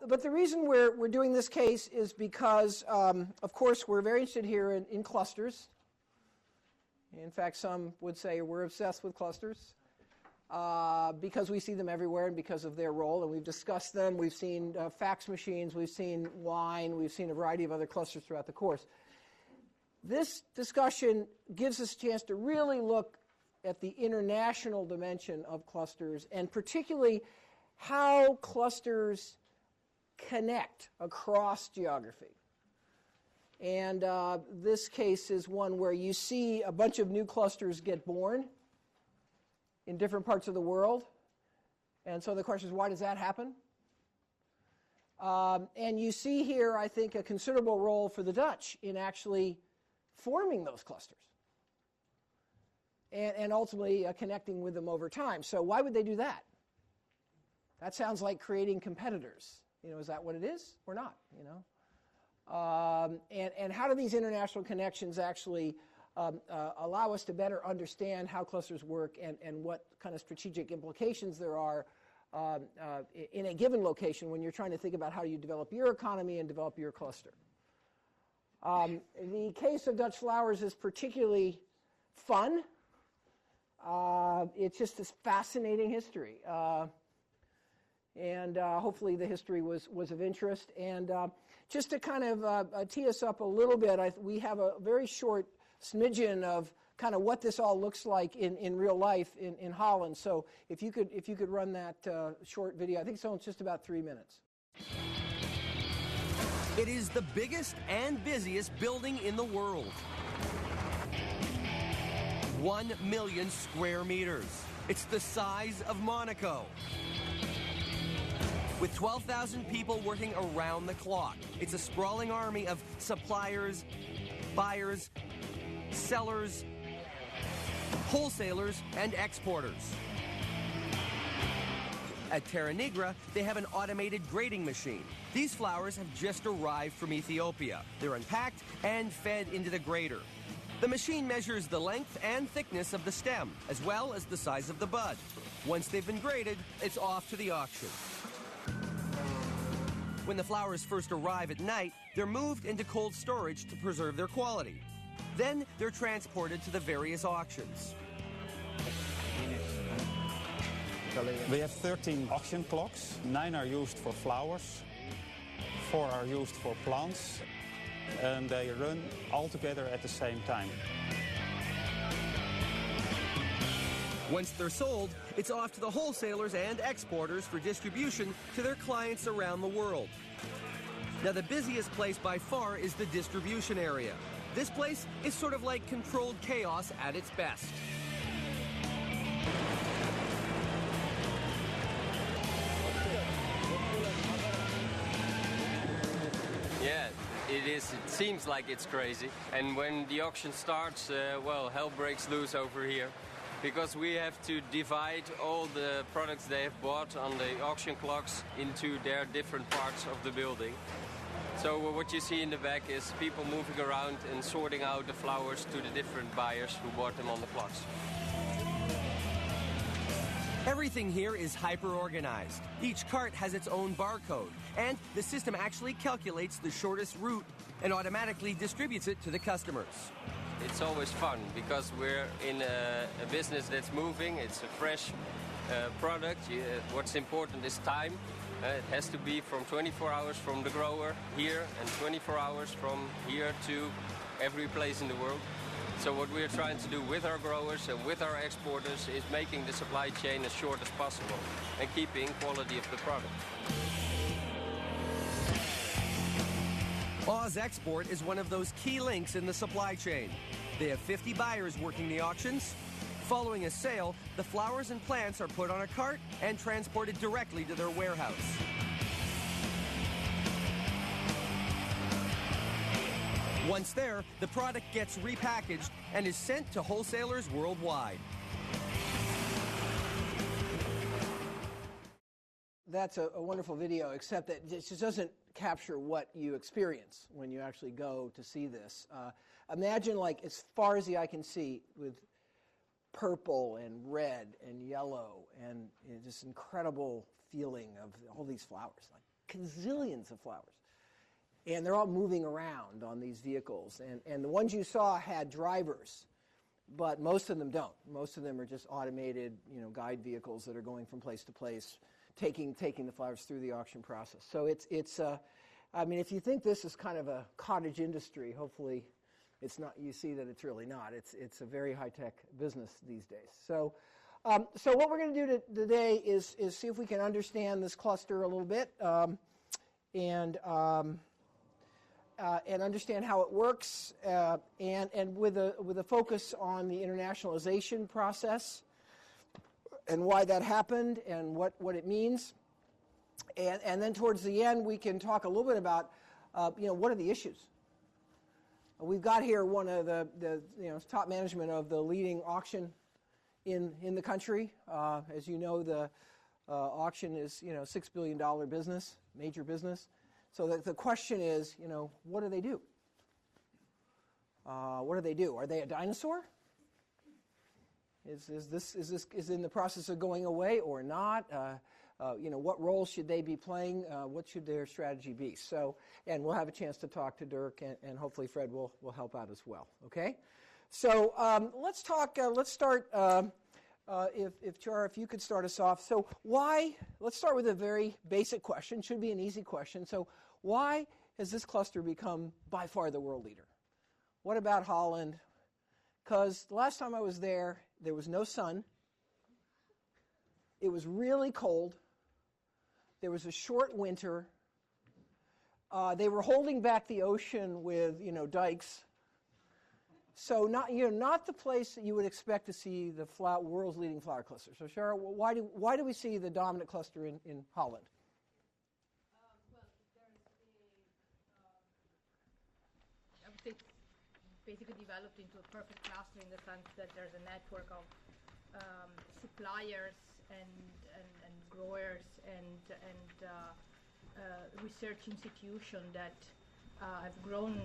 But the reason we're doing this case is because, of course, we're very interested here in clusters. In fact, some would say we're obsessed with clusters because we see them everywhere and because of their role. And we've discussed them. We've seen fax machines. We've seen wine. We've seen a variety of other clusters throughout the course. This discussion gives us a chance to really look at the international dimension of clusters, and particularly how clusters connect across geography. And this case is one where you see a bunch of new clusters get born in different parts of the world. And so the question is, why does that happen? And you see here, I think, a considerable role for the Dutch in actually forming those clusters and ultimately connecting with them over time. So why would they do that? That sounds like creating competitors. You know, is that what it is or not? You know, and how do these international connections actually allow us to better understand how clusters work and what kind of strategic implications there are in a given location when you're trying to think about how you develop your economy and develop your cluster? The case of Dutch flowers is particularly fun. It's just this fascinating history. And hopefully the history was of interest. And just to kind of tee us up a little bit, we have a very short smidgen of kind of what this all looks like in real life in Holland. So if you could run that short video, I think it's just about 3 minutes. It is the biggest and busiest building in the world. 1 million square meters. It's the size of Monaco. With 12,000 people working around the clock, it's a sprawling army of suppliers, buyers, sellers, wholesalers, and exporters. At Terra Nigra, they have an automated grading machine. These flowers have just arrived from Ethiopia. They're unpacked and fed into the grader. The machine measures the length and thickness of the stem, as well as the size of the bud. Once they've been graded, it's off to the auction. When the flowers first arrive at night, they're moved into cold storage to preserve their quality. Then they're transported to the various auctions. We have 13 auction clocks. 9 are used for flowers, 4 are used for plants, and they run all together at the same time. Once they're sold, it's off to the wholesalers and exporters for distribution to their clients around the world. Now, the busiest place by far is the distribution area. This place is sort of like controlled chaos at its best. Yeah, it is. It seems like it's crazy. And when the auction starts, well, hell breaks loose over here. Because we have to divide all the products they have bought on the auction clocks into their different parts of the building. So what you see in the back is people moving around and sorting out the flowers to the different buyers who bought them on the clocks. Everything here is hyper-organized. Each cart has its own barcode, and the system actually calculates the shortest route and automatically distributes it to the customers. It's always fun because we're in a business that's moving. It's a fresh product. What's important is time. It has to be from 24 hours from the grower here and 24 hours from here to every place in the world. So what we're trying to do with our growers and with our exporters is making the supply chain as short as possible and keeping quality of the product. Oz Export is one of those key links in the supply chain. They have 50 buyers working the auctions. Following a sale, the flowers and plants are put on a cart and transported directly to their warehouse. Once there, the product gets repackaged and is sent to wholesalers worldwide. That's a wonderful video, except that it just doesn't capture what you experience when you actually go to see this. imagine like as far as the eye can see with purple and red and yellow and this incredible feeling of all these flowers, like gazillions of flowers. And they're all moving around on these vehicles. And the ones you saw had drivers, but most of them don't. Most of them are just automated, guide vehicles that are going from place to place, taking the flowers through the auction process. So it's I mean, if you think this is kind of a cottage industry, hopefully it's not. You see that it's really not. It's a very high-tech business these days. So what we're going to do today is see if we can understand this cluster a little bit and understand how it works, and with a focus on the internationalization process and why that happened and what it means. And then towards the end, we can talk a little bit about, what are the issues. We've got here one of the top management of the leading auction in the country. As you know, the auction is $6 billion business, major business. So the question is, what do they do? What do they do? Are they a dinosaur? Is this in the process of going away or not? What role should they be playing? What should their strategy be? So, and we'll have a chance to talk to Dirk, and hopefully Fred will help out as well. Okay. So let's talk. Let's start. If Char, if you could start us off. So why? Let's start with a very basic question. Should be an easy question. So why has this cluster become by far the world leader? What about Holland? Because the last time I was there was no sun. It was really cold. There was a short winter. They were holding back the ocean with dikes. So not the place that you would expect to see the world's leading flower cluster. So Shara, why do we see the dominant cluster in Holland? I would say it's basically developed into a perfect cluster in the sense that there's a network of suppliers and growers and research institutions that have grown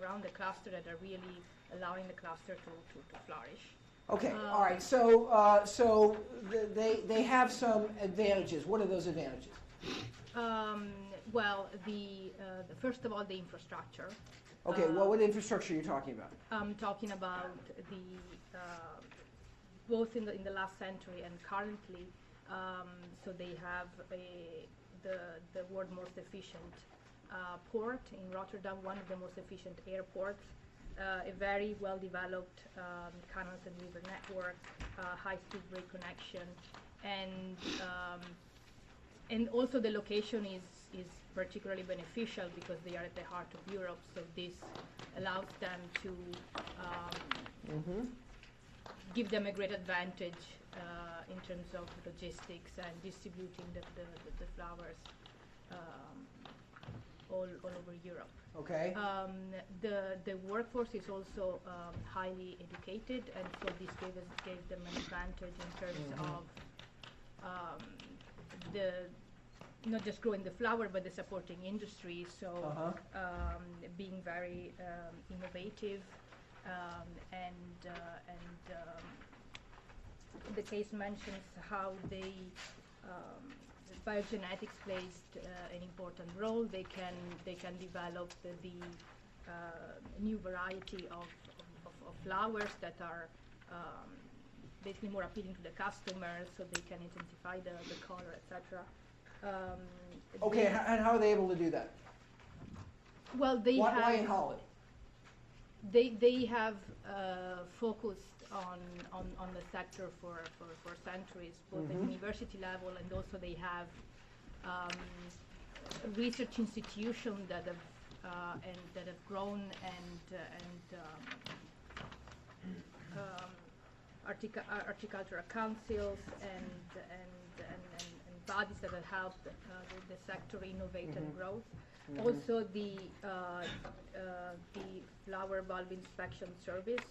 around the cluster that are really allowing the cluster to flourish. Okay, all right. So they have some advantages. What are those advantages? Well, first of all, the infrastructure. Okay, what infrastructure are you talking about? I'm talking about both in the last century and currently. So they have the world's most efficient port in Rotterdam, one of the most efficient airports, a very well-developed canals and river network, high-speed rail connection, and also the location is particularly beneficial because they are at the heart of Europe. So this allows them to give them a great advantage in terms of logistics and distributing the flowers all over Europe. Okay. The workforce is also highly educated, and so this gave them an advantage in terms of not just growing the flower, but the supporting industry. So being very innovative, and the case mentions how biogenetics plays an important role. They can develop the new variety of flowers that are basically more appealing to the customers, so they can intensify the color, etc. Okay, and how are they able to do that? Well, why in Holland? They have focused on the sector for centuries, both at university level, and also they have research institutions that have grown and horticultural councils and bodies that have helped the sector innovate and grow. Also, the flower bulb inspection service,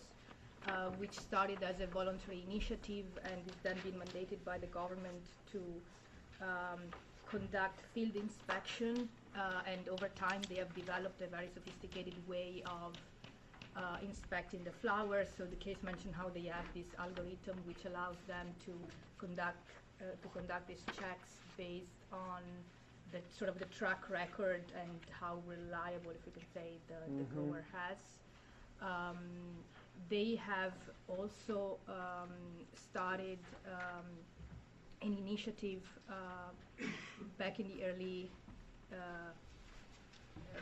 which started as a voluntary initiative and is then been mandated by the government to conduct field inspection, and over time they have developed a very sophisticated way of inspecting the flowers. So the case mentioned how they have this algorithm which allows them to conduct these checks based on the sort of the track record and how reliable, if we can say, the grower has. They have also started an initiative back in the early,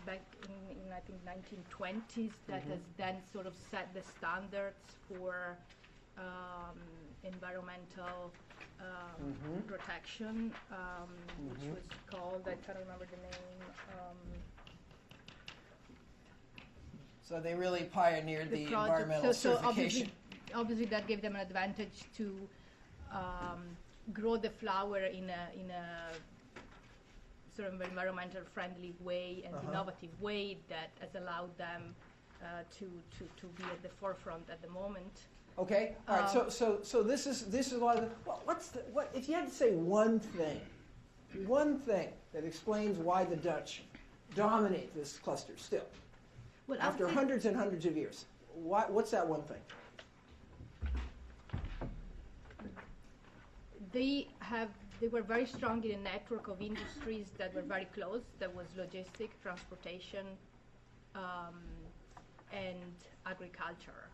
back in I think 1920s that has then sort of set the standards for environmental protection, which was called, I can't remember the name. So they really pioneered the environmental certification. Obviously that gave them an advantage to grow the flower in a sort of environmental friendly way and innovative way that has allowed them to be at the forefront at the moment. Okay. All right. So this is a lot of what if you had to say one thing that explains why the Dutch dominate this cluster still after hundreds and hundreds of years? What's that one thing? They were very strong in a network of industries that were very close. There was logistics, transportation, and agriculture.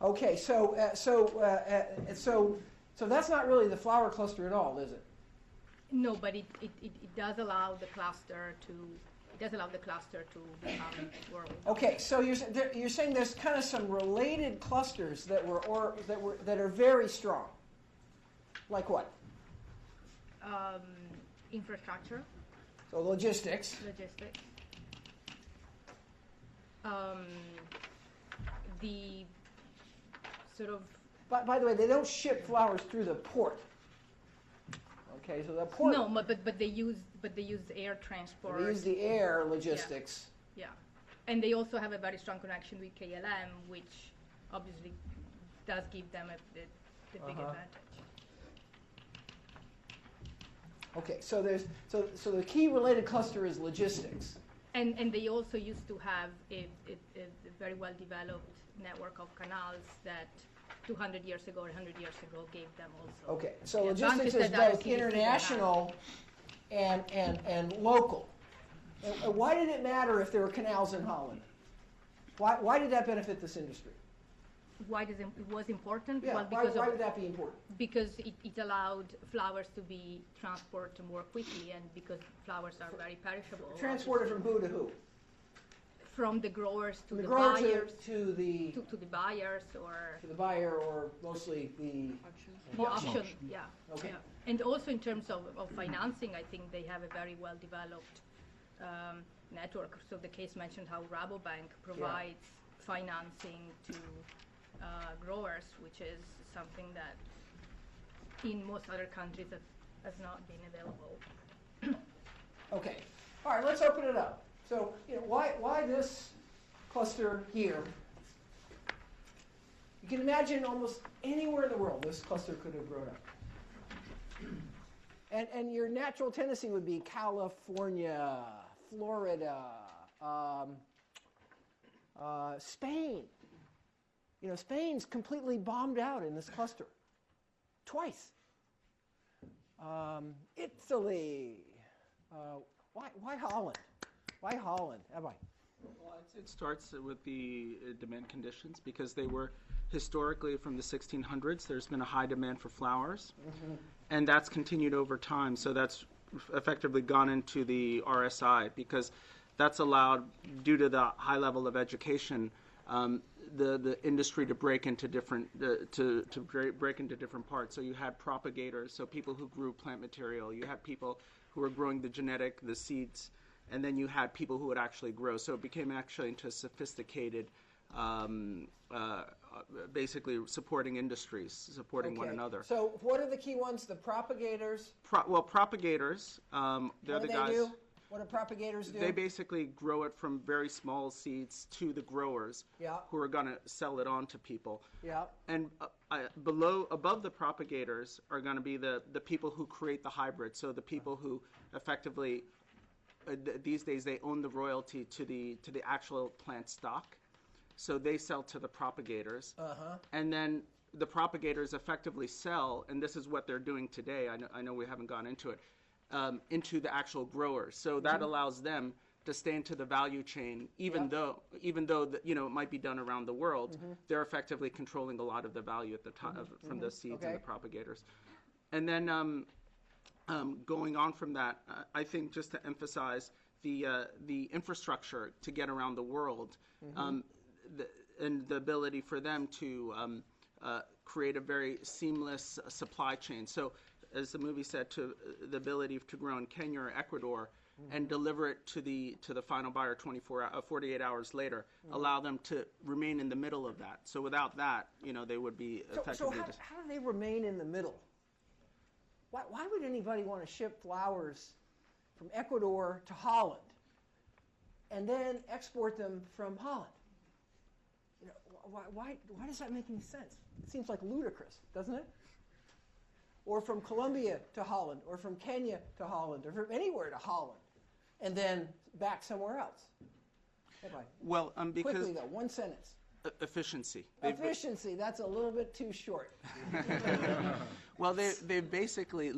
Okay, so that's not really the flower cluster at all, is it? No, but it does allow the cluster to become world. Okay, so you're saying there's kind of some related clusters that are very strong. Like what? Infrastructure. So logistics. The sort of. By the way, they don't ship flowers through the port. Okay, so the port. No, but they use air transport. They use the air logistics. Yeah, and they also have a very strong connection with KLM, which obviously does give them the big advantage. Okay, so the key related cluster is logistics. And they also used to have a very well developed network of canals that 200 years ago or 100 years ago gave them also. Okay, so logistics is both international and local. And why did it matter if there were canals in Holland? Why did that benefit this industry? Why it was important? Yeah, well, why would that be important? Because it allowed flowers to be transported more quickly, and because flowers are very perishable. Transported from who to who? From the growers to the grower buyers. To the buyers or... To the buyer, or mostly the... auction, yeah. Okay. Yeah. And also in terms of financing, I think they have a very well-developed network. So the case mentioned how Rabobank provides financing to growers, which is something that in most other countries has not been available. Okay. All right, let's open it up. So, why this cluster here? You can imagine almost anywhere in the world this cluster could have grown up. And your natural tendency would be California, Florida, Spain. Spain's completely bombed out in this cluster. Twice. Italy. Why Holland? Why Holland? Well, it starts with the demand conditions, because they were historically from the 1600s. There's been a high demand for flowers, and that's continued over time. So that's effectively gone into the RSI, because that's allowed, due to the high level of education, the industry to break into different break into different parts. So you had propagators, so people who grew plant material. You had people who were growing the seeds, and then you had people who would actually grow. So it became actually into a sophisticated, basically supporting industries, supporting one another. So what are the key ones? The propagators? Propagators, they're what the do guys. They do? What do propagators do? They basically grow it from very small seeds to the growers, who are going to sell it on to people. Yeah. And above the propagators are going to be the people who create the hybrids. So the people who effectively, these days, they own the royalty to the actual plant stock. So they sell to the propagators. And then the propagators effectively sell, and this is what they're doing today, I know we haven't gone into it, into the actual growers. So that allows them to stay into the value chain, even though it might be done around the world, they're effectively controlling a lot of the value at the top from the seeds and the propagators. And then going on from that, I think just to emphasize the infrastructure to get around the world, and the ability for them to create a very seamless supply chain. So, as the movie said, to the ability to grow in Kenya or Ecuador and deliver it to the final buyer 48 hours later, allow them to remain in the middle of that. So without that, they would be effectively. So how do they remain in the middle? Why would anybody want to ship flowers from Ecuador to Holland and then export them from Holland? Why does that make any sense? It seems like ludicrous, doesn't it? Or from Colombia to Holland, or from Kenya to Holland, or from anywhere to Holland, and then back somewhere else. Well, because quickly though, one sentence. Efficiency. Efficiency. That's a little bit too short. Well, they've basically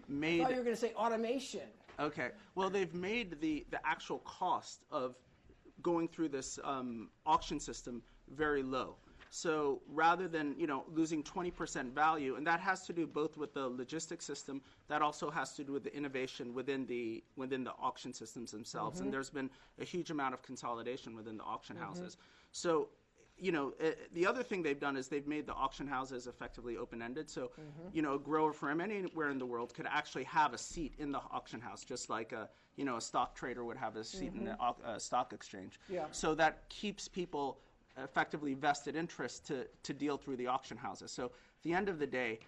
made. I thought you were going to say automation. Okay. Well, they've made the actual cost of going through this auction system very low. So rather than losing 20% value, and that has to do both with the logistics system, that also has to do with the innovation within the auction systems themselves. And there's been a huge amount of consolidation within the auction houses. So, the other thing they've done is they've made the auction houses effectively open-ended. So, a grower from anywhere in the world could actually have a seat in the auction house, just like a stock trader would have a seat in a stock exchange. Yeah. So that keeps people effectively vested interest to deal through the auction houses. So at the end of the day,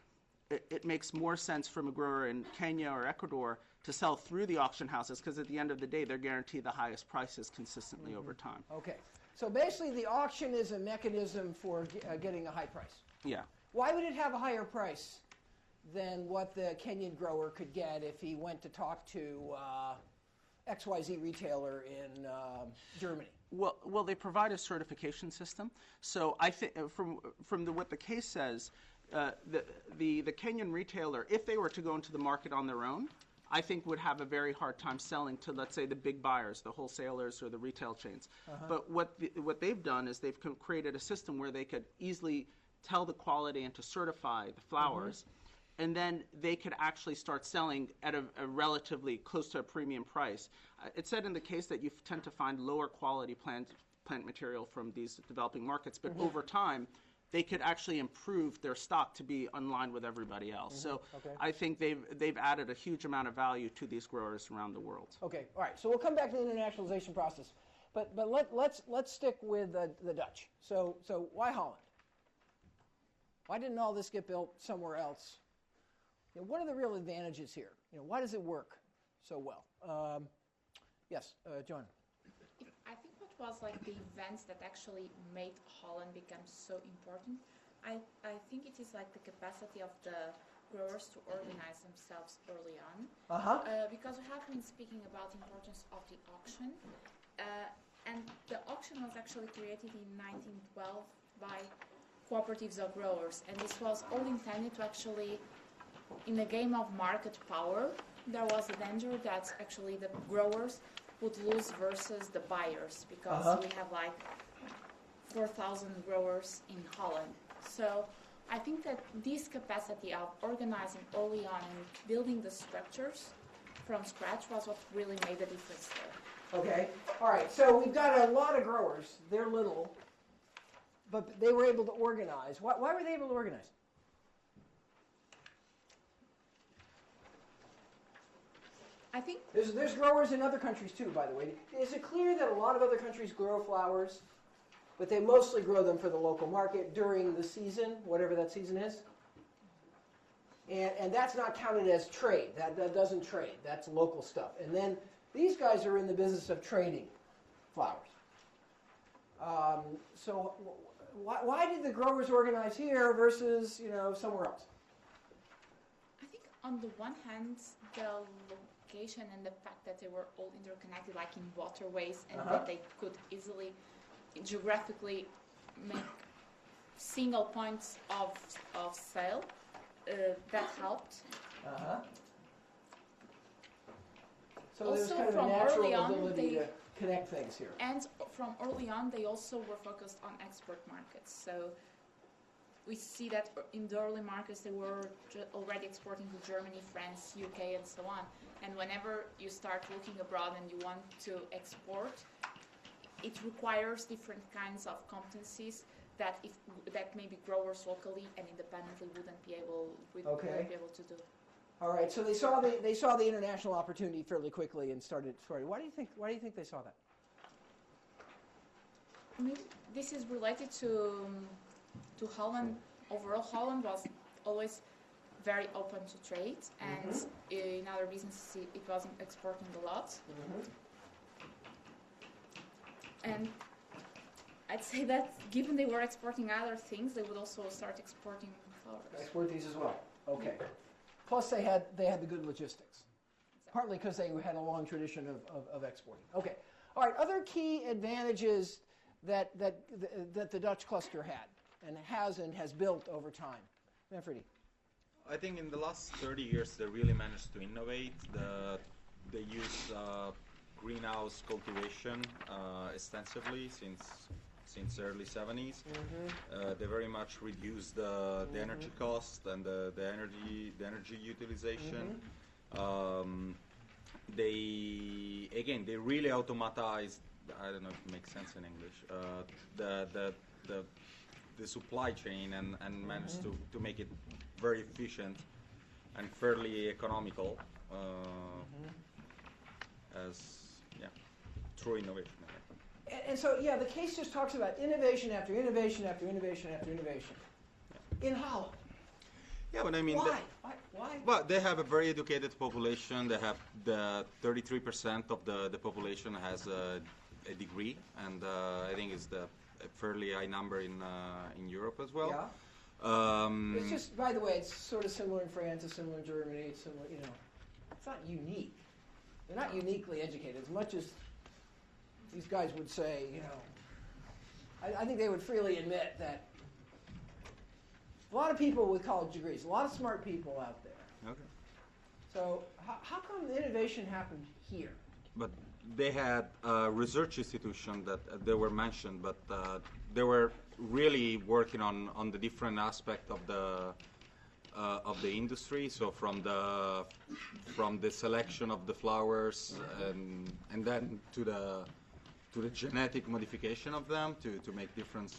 it makes more sense from a grower in Kenya or Ecuador to sell through the auction houses, because at the end of the day, they're guaranteed the highest prices consistently over time. Okay. So basically the auction is a mechanism for getting a high price. Yeah. Why would it have a higher price than what the Kenyan grower could get if he went to talk to XYZ retailer in Germany? Well, they provide a certification system. So I think from what the case says, the Kenyan retailer, if they were to go into the market on their own, I think would have a very hard time selling to, let's say, the big buyers, the wholesalers or the retail chains. But what they've done is they've created a system where they could easily tell the quality and to certify the flowers. And then they could actually start selling at a relatively close to a premium price. It said in the case that you tend to find lower quality plant material from these developing markets, but over time, they could actually improve their stock to be in line with everybody else. So I think they've added a huge amount of value to these growers around the world. Okay, all right. So we'll come back to the internationalization process, but let's stick with the Dutch. So why Holland? Why didn't all this get built somewhere else? What are the real advantages here? Why does it work so well? Yes, John. I think what was like the events that actually made Holland become so important, I think it is like the capacity of the growers to organize themselves early on. Because we have been speaking about the importance of the auction, and the auction was actually created in 1912 by cooperatives of growers, and this was all intended to actually, in a game of market power, there was a danger that actually the growers would lose versus the buyers, because we have like 4,000 growers in Holland. So I think that this capacity of organizing early on and building the structures from scratch was what really made the difference there. Okay, all right. So we've got a lot of growers. They're little, but they were able to organize. Why were they able to organize? I think there's growers in other countries too, by the way. Is it clear that a lot of other countries grow flowers, but they mostly grow them for the local market during the season, whatever that season is? And that's not counted as trade. That doesn't trade. That's local stuff. And then these guys are in the business of trading flowers. So why did the growers organize here versus somewhere else? I think on the one hand, the location and the fact that they were all interconnected, like in waterways, and that they could easily geographically make single points of sale. That helped. Uh-huh. So Also there's kind of a from natural early on, ability to connect things here. And from early on, they also were focused on export markets. So we see that in the early markets, they were already exporting to Germany, France, UK, and so on. And whenever you start looking abroad and you want to export, it requires different kinds of competencies that maybe growers locally and independently wouldn't be able to do. All right, so they saw the international opportunity fairly quickly and started. Why do you think they saw that? Maybe this is related to Holland. Overall, Holland was always very open to trade, and in other businesses it wasn't exporting a lot. And I'd say that given they were exporting other things, they would also start exporting flowers. Export these as well. Okay. Plus, they had the good logistics, partly because they had a long tradition of exporting. Okay. All right. Other key advantages that the Dutch cluster had and has built over time. Manfredi. I think in the last 30 years they really managed to innovate. They use greenhouse cultivation extensively since early 70s. They very much reduced the energy cost and the energy utilization. They really automatized. I don't know if it makes sense in English. The supply chain and managed to make it very efficient and fairly economical through innovation. And so, the case just talks about innovation after innovation after innovation after innovation. Yeah. In Holland. Yeah, but I mean, why? Well, they have a very educated population. They have 33% of the population has a degree, and I think it's a fairly high number in Europe as well. Yeah. It's just, by the way, it's sort of similar in France, it's similar in Germany, it's similar, it's not unique. They're not uniquely educated as much as these guys would say, I think they would freely admit that a lot of people with college degrees, a lot of smart people out there. Okay. So how come the innovation happened here? But they had a research institution that they were mentioned, but they were really working on the different aspect of the industry. So from the selection of the flowers and then to the genetic modification of them to make different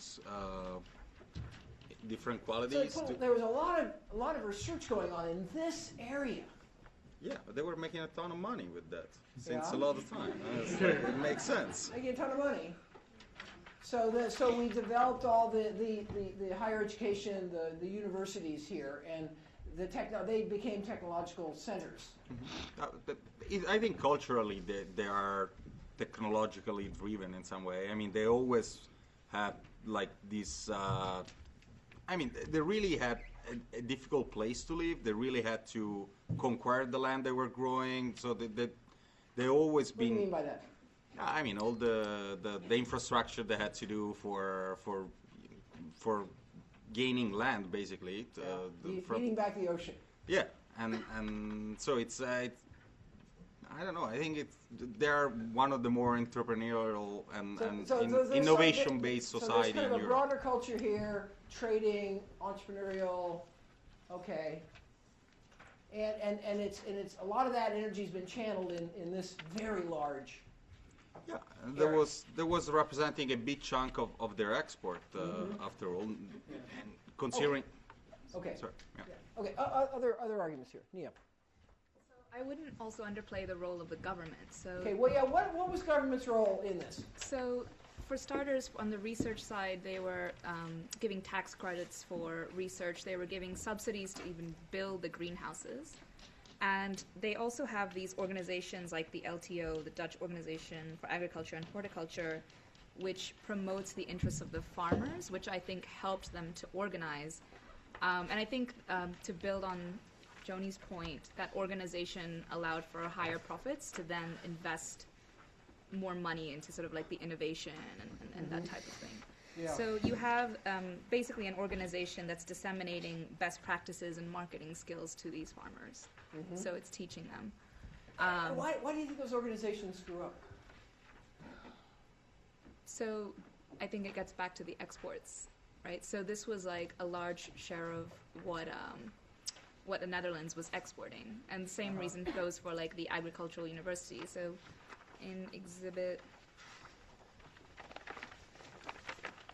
qualities. So there was a lot of research going on in this area. Yeah, but they were making a ton of money with that since a lot of time. It makes sense. Making a ton of money. So we developed all the higher education, the universities here, and they became technological centers. I think culturally they are technologically driven in some way. I mean, they always had like this. They really had a difficult place to live. They really had to conquer the land they were growing. So they always been. What do you mean by that? I mean, all the infrastructure they had to do for gaining land, basically. Feeding back the ocean. Yeah, and so it's I don't know. I think they're one of the more entrepreneurial and innovation-based society in Europe. So there's kind of a Europe. broader culture here, trading, entrepreneurial, okay. And it's a lot of that energy's been channeled in this very large. Yeah, and there was representing a big chunk of their export after all, and considering. Okay. Sorry. Yeah. Yeah. Okay. Other arguments here, Nia. I wouldn't also underplay the role of the government. So okay, well, yeah, what was government's role in this? So, for starters, on the research side, they were giving tax credits for research. They were giving subsidies to even build the greenhouses. And they also have these organizations like the LTO, the Dutch Organization for Agriculture and Horticulture, which promotes the interests of the farmers, which I think helped them to organize. And I think to build on Joni's point, that organization allowed for higher profits to then invest more money into sort of like the innovation and that type of thing. Yeah. So you have basically an organization that's disseminating best practices and marketing skills to these farmers. So it's teaching them. Why do you think those organizations screw up? So I think it gets back to the exports, right? So this was like a large share of what the Netherlands was exporting, and the same reason goes for like the agricultural university. So in exhibit,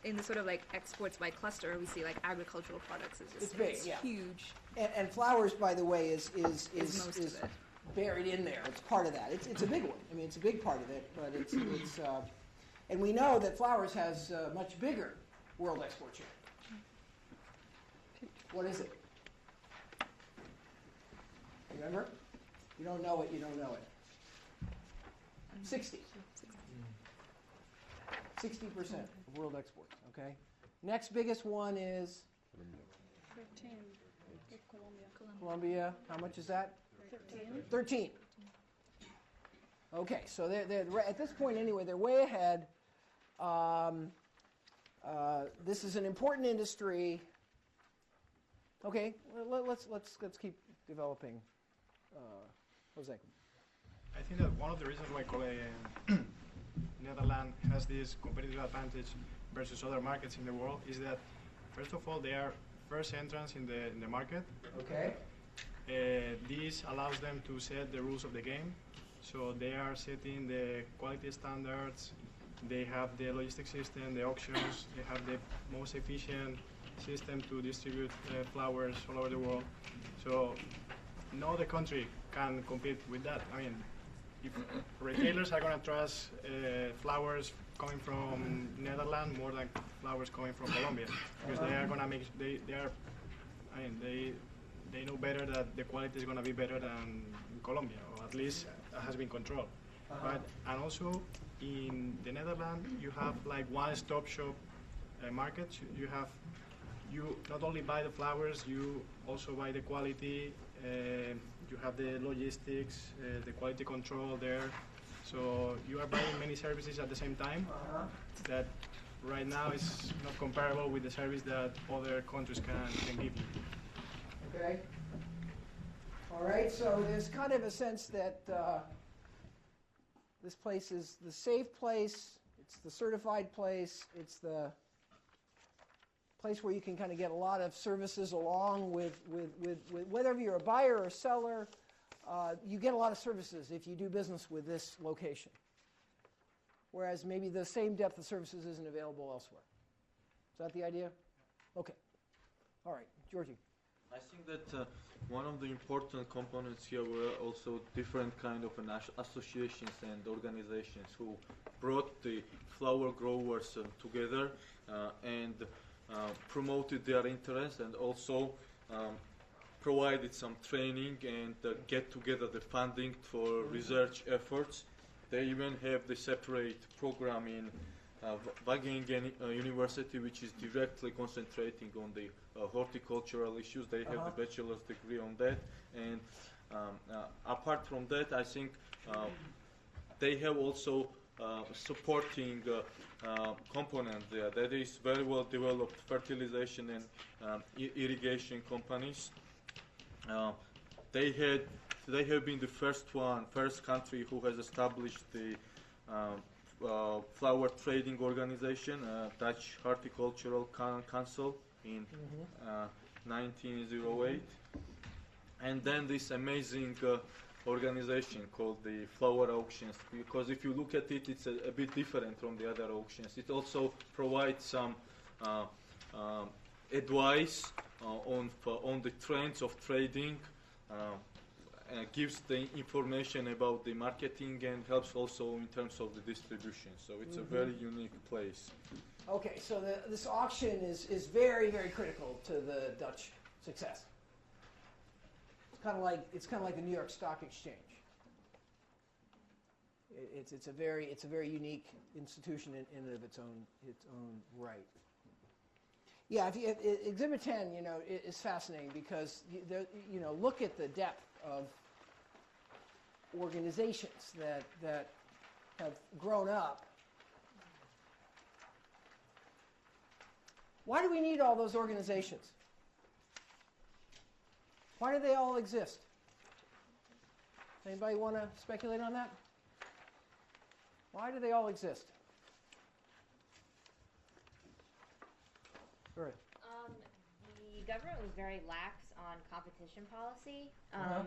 in the sort of like exports by cluster, we see like agricultural products is just It's big, yeah. huge. And flowers, by the way, is Most of it. buried in there. It's part of that. It's a big one. I mean, it's a big part of it, but it's and we know that flowers has a much bigger world export share. What is it? Remember? You don't know it, you don't know it. 60. 60% of world exports, okay? Next biggest one is 13. Colombia. Colombia. How much is that? 13. 13. Okay, so they're at this point anyway, they're way ahead. This is an important industry. Okay, let's keep developing. Jose. I think that one of the reasons why Netherlands has this competitive advantage versus other markets in the world is that, first of all, they are first entrants in the market. Okay. This allows them to set the rules of the game. So they are setting the quality standards. They have the logistics system, the auctions. They have the most efficient system to distribute flowers all over the world. So no other country can compete with that. I mean, if retailers are going to trust flowers coming from Netherlands more than flowers coming from Colombia, because they are going to make they know better that the quality is going to be better than in Colombia, or at least has been controlled. And also in the Netherlands, you have like one-stop shop market. You not only buy the flowers, you also buy the quality. You have the logistics, the quality control there. So you are buying many services at the same time that right now is not comparable with the service that other countries can give you. Okay. All right, so there's kind of a sense that this place is the safe place, it's the certified place, it's the place where you can kind of get a lot of services along with whether you're a buyer or seller, you get a lot of services if you do business with this location. Whereas maybe the same depth of services isn't available elsewhere. Is that the idea? Okay. All right, Georgie. I think that one of the important components here were also different kind of associations and organizations who brought the flower growers together and promoted their interests, and also provided some training and get together the funding for research efforts. They even have the separate program in Wageningen University, which is directly concentrating on the horticultural issues. They have the bachelor's degree on that. And apart from that, I think they have also supporting component there. That is very well developed fertilization and irrigation companies. They have been the first country who has established the flower trading organization, Dutch Horticultural Council, in 1908. And then this amazing organization called the flower auctions, because if you look at it, it's a bit different from the other auctions. It also provides some advice on the trends of trading, gives the information about the marketing, and helps also in terms of the distribution. So it's a very unique place. Okay, so this auction is very, very critical to the Dutch success. It's kind of like the New York Stock Exchange. It's a very unique institution in and of its own right. Yeah, Exhibit 10, is fascinating because look at the depth of organizations that have grown up. Why do we need all those organizations? Why do they all exist? Anybody want to speculate on that? Why do they all exist? Go ahead. The government was very lax on competition policy,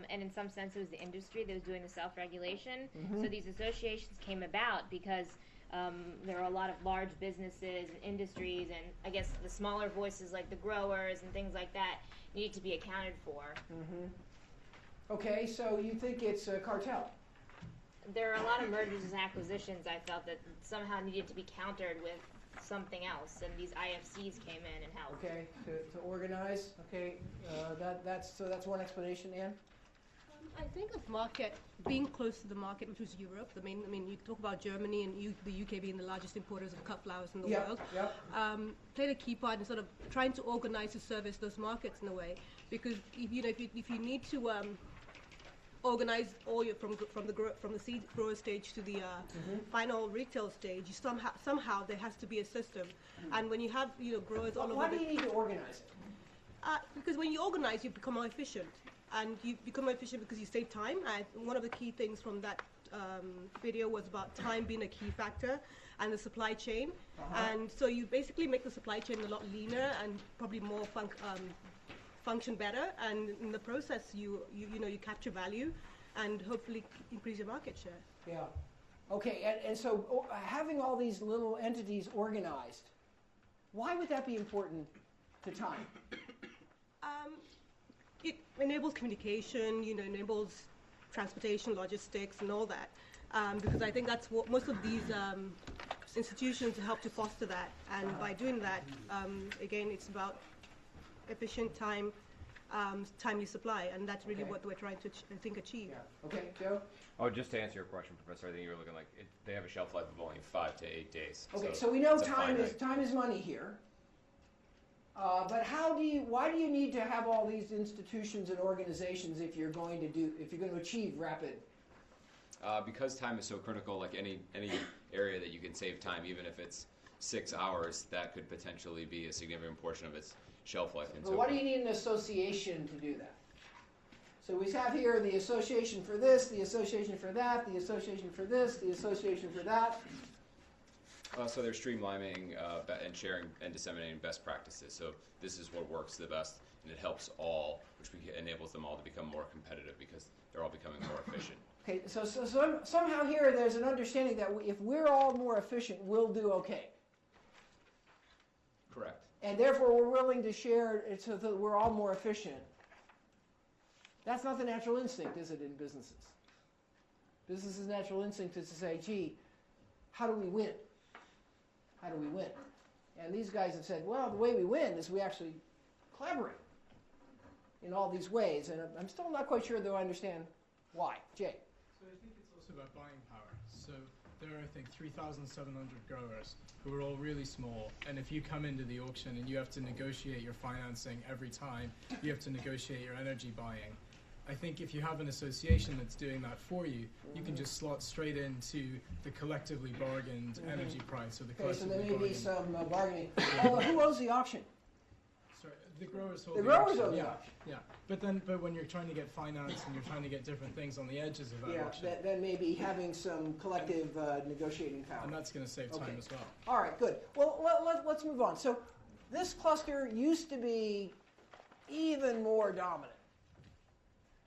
and in some sense it was the industry that was doing the self-regulation. So these associations came about because there are a lot of large businesses and industries, and I guess the smaller voices like the growers and things like that need to be accounted for. Okay, so you think it's a cartel? There are a lot of mergers and acquisitions I felt that somehow needed to be countered with something else, and these IFCs came in and helped. Okay, to organize. Okay, that's one explanation. Anne? I think of market being close to the market, which was Europe. I mean, you talk about Germany and the UK being the largest importers of cut flowers in the world. Played a key part in sort of trying to organize to service those markets in a way, because if you need to organize all your from the seed grower stage to the final retail stage, you somehow there has to be a system, and when you have growers all over. Why do you need to organize it? Because when you organize, you become more efficient. And you become more efficient because you save time. And one of the key things from that video was about time being a key factor and the supply chain. And so you basically make the supply chain a lot leaner and probably more function better. And in the process, you capture value and hopefully increase your market share. Yeah. Okay. And so having all these little entities organized, why would that be important to time? It enables communication, enables transportation, logistics, and all that. Because I think that's what most of these institutions help to foster that. And by doing that, again, it's about efficient time, timely supply, and that's really what we're trying to, achieve. Yeah. Okay, Joe? Oh, just to answer your question, Professor, I think you were looking like they have a shelf life of only 5 to 8 days. Okay, so we know time is money here. But why do you need to have all these institutions and organizations if you're going to achieve rapid? Because time is so critical, like any area that you can save time, even if it's 6 hours, that could potentially be a significant portion of its shelf life. But why do you need an association to do that? So we have here the association for this, the association for that, the association for this, the association for that. So they're streamlining and sharing and disseminating best practices. So this is what works the best, and it helps all, which enables them all to become more competitive because they're all becoming more efficient. Okay, so somehow here there's an understanding that if we're all more efficient, we'll do okay. Correct. And therefore we're willing to share it so that we're all more efficient. That's not the natural instinct, is it, in businesses? Business's natural instinct is to say, gee, how do we win? How do we win? And these guys have said, well, the way we win is we actually collaborate in all these ways. And I'm still not quite sure, though, I understand why. Jay? So I think it's also about buying power. So there are, I think, 3,700 growers who are all really small. And if you come into the auction and you have to negotiate your financing every time, you have to negotiate your energy buying. I think if you have an association that's doing that for you, you can just slot straight into the collectively bargained energy price or the collectively bargained. So there may be some bargaining. Who owns the auction? Sorry, the growers hold the auction. Growers own the auction. Yeah, but when you're trying to get finance and you're trying to get different things on the edges of that auction, then maybe having some collective negotiating power. And that's going to save time as well. All right, good. Well, let's move on. So this cluster used to be even more dominant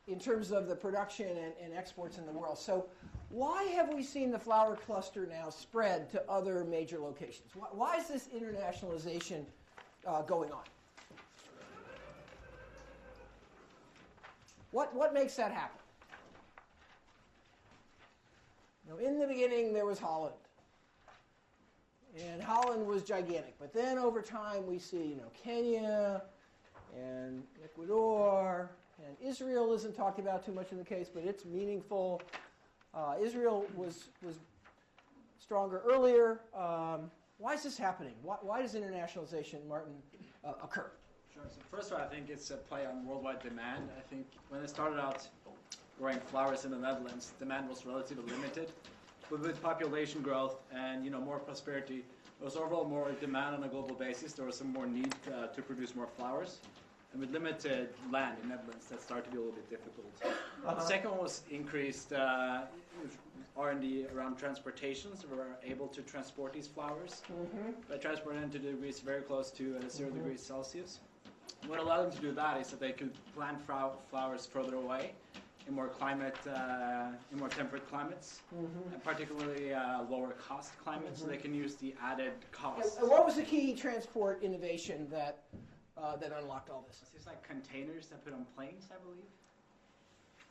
in terms of the production and exports in the world. So why have we seen the flower cluster now spread to other major locations? Why is this internationalization going on? What makes that happen? In the beginning, there was Holland. And Holland was gigantic. But then over time, we see Kenya and Ecuador. And Israel isn't talked about too much in the case, but it's meaningful. Israel was stronger earlier. Why is this happening? Why does internationalization, Martin, occur? Sure. So first of all, I think it's a play on worldwide demand. I think when they started out growing flowers in the Netherlands, demand was relatively limited. but with population growth and more prosperity, there was overall more demand on a global basis. There was some more need to produce more flowers. And with limited land in Netherlands, that started to be a little bit difficult. The second one was increased R&D around transportations. We were able to transport these flowers by transporting them to degrees very close to 0 degrees Celsius. What allowed them to do that is that they could plant flowers further away in more temperate climates, and particularly lower cost climates, so they can use the added cost. And what was the key transport innovation that unlocked all this? It's like containers that put on planes, I believe.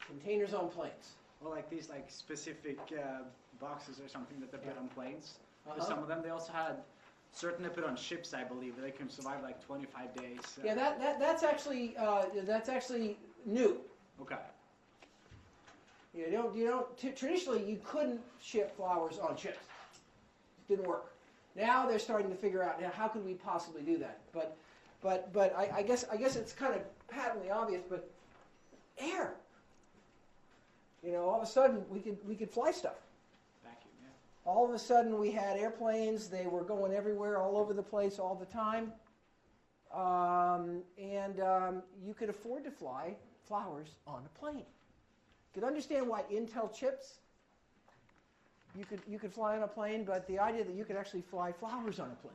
Containers on planes. Well, like these specific boxes or something that they put on planes. There's some of them. They also had certain they put on ships, I believe. They can survive like 25 days. Yeah, that's actually new. Okay. You don't. Traditionally, you couldn't ship flowers on ships. It didn't work. Now they're starting to figure out how could we possibly do that. But I guess it's kind of patently obvious. But air. All of a sudden we could fly stuff. Vacuum, yeah. All of a sudden we had airplanes. They were going everywhere, all over the place, all the time. And you could afford to fly flowers on a plane. You could understand why Intel chips. You could fly on a plane, but the idea that you could actually fly flowers on a plane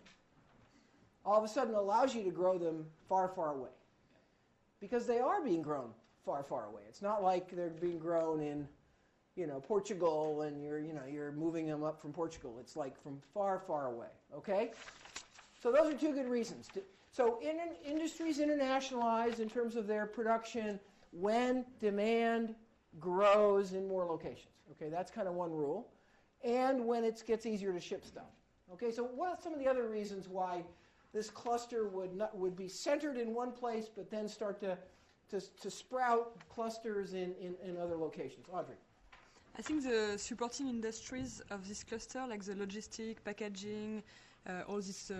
all of a sudden allows you to grow them far, far away, because they are being grown far, far away. It's not like they're being grown in, Portugal, and you're moving them up from Portugal. It's like from far, far away. Okay, so those are two good reasons. So industries internationalize in terms of their production when demand grows in more locations. Okay, that's kind of one rule, and when it gets easier to ship stuff. Okay, so what are some of the other reasons why this cluster would be centered in one place, but then start to sprout clusters in other locations? Audrey. I think the supporting industries of this cluster, like the logistic, packaging, all these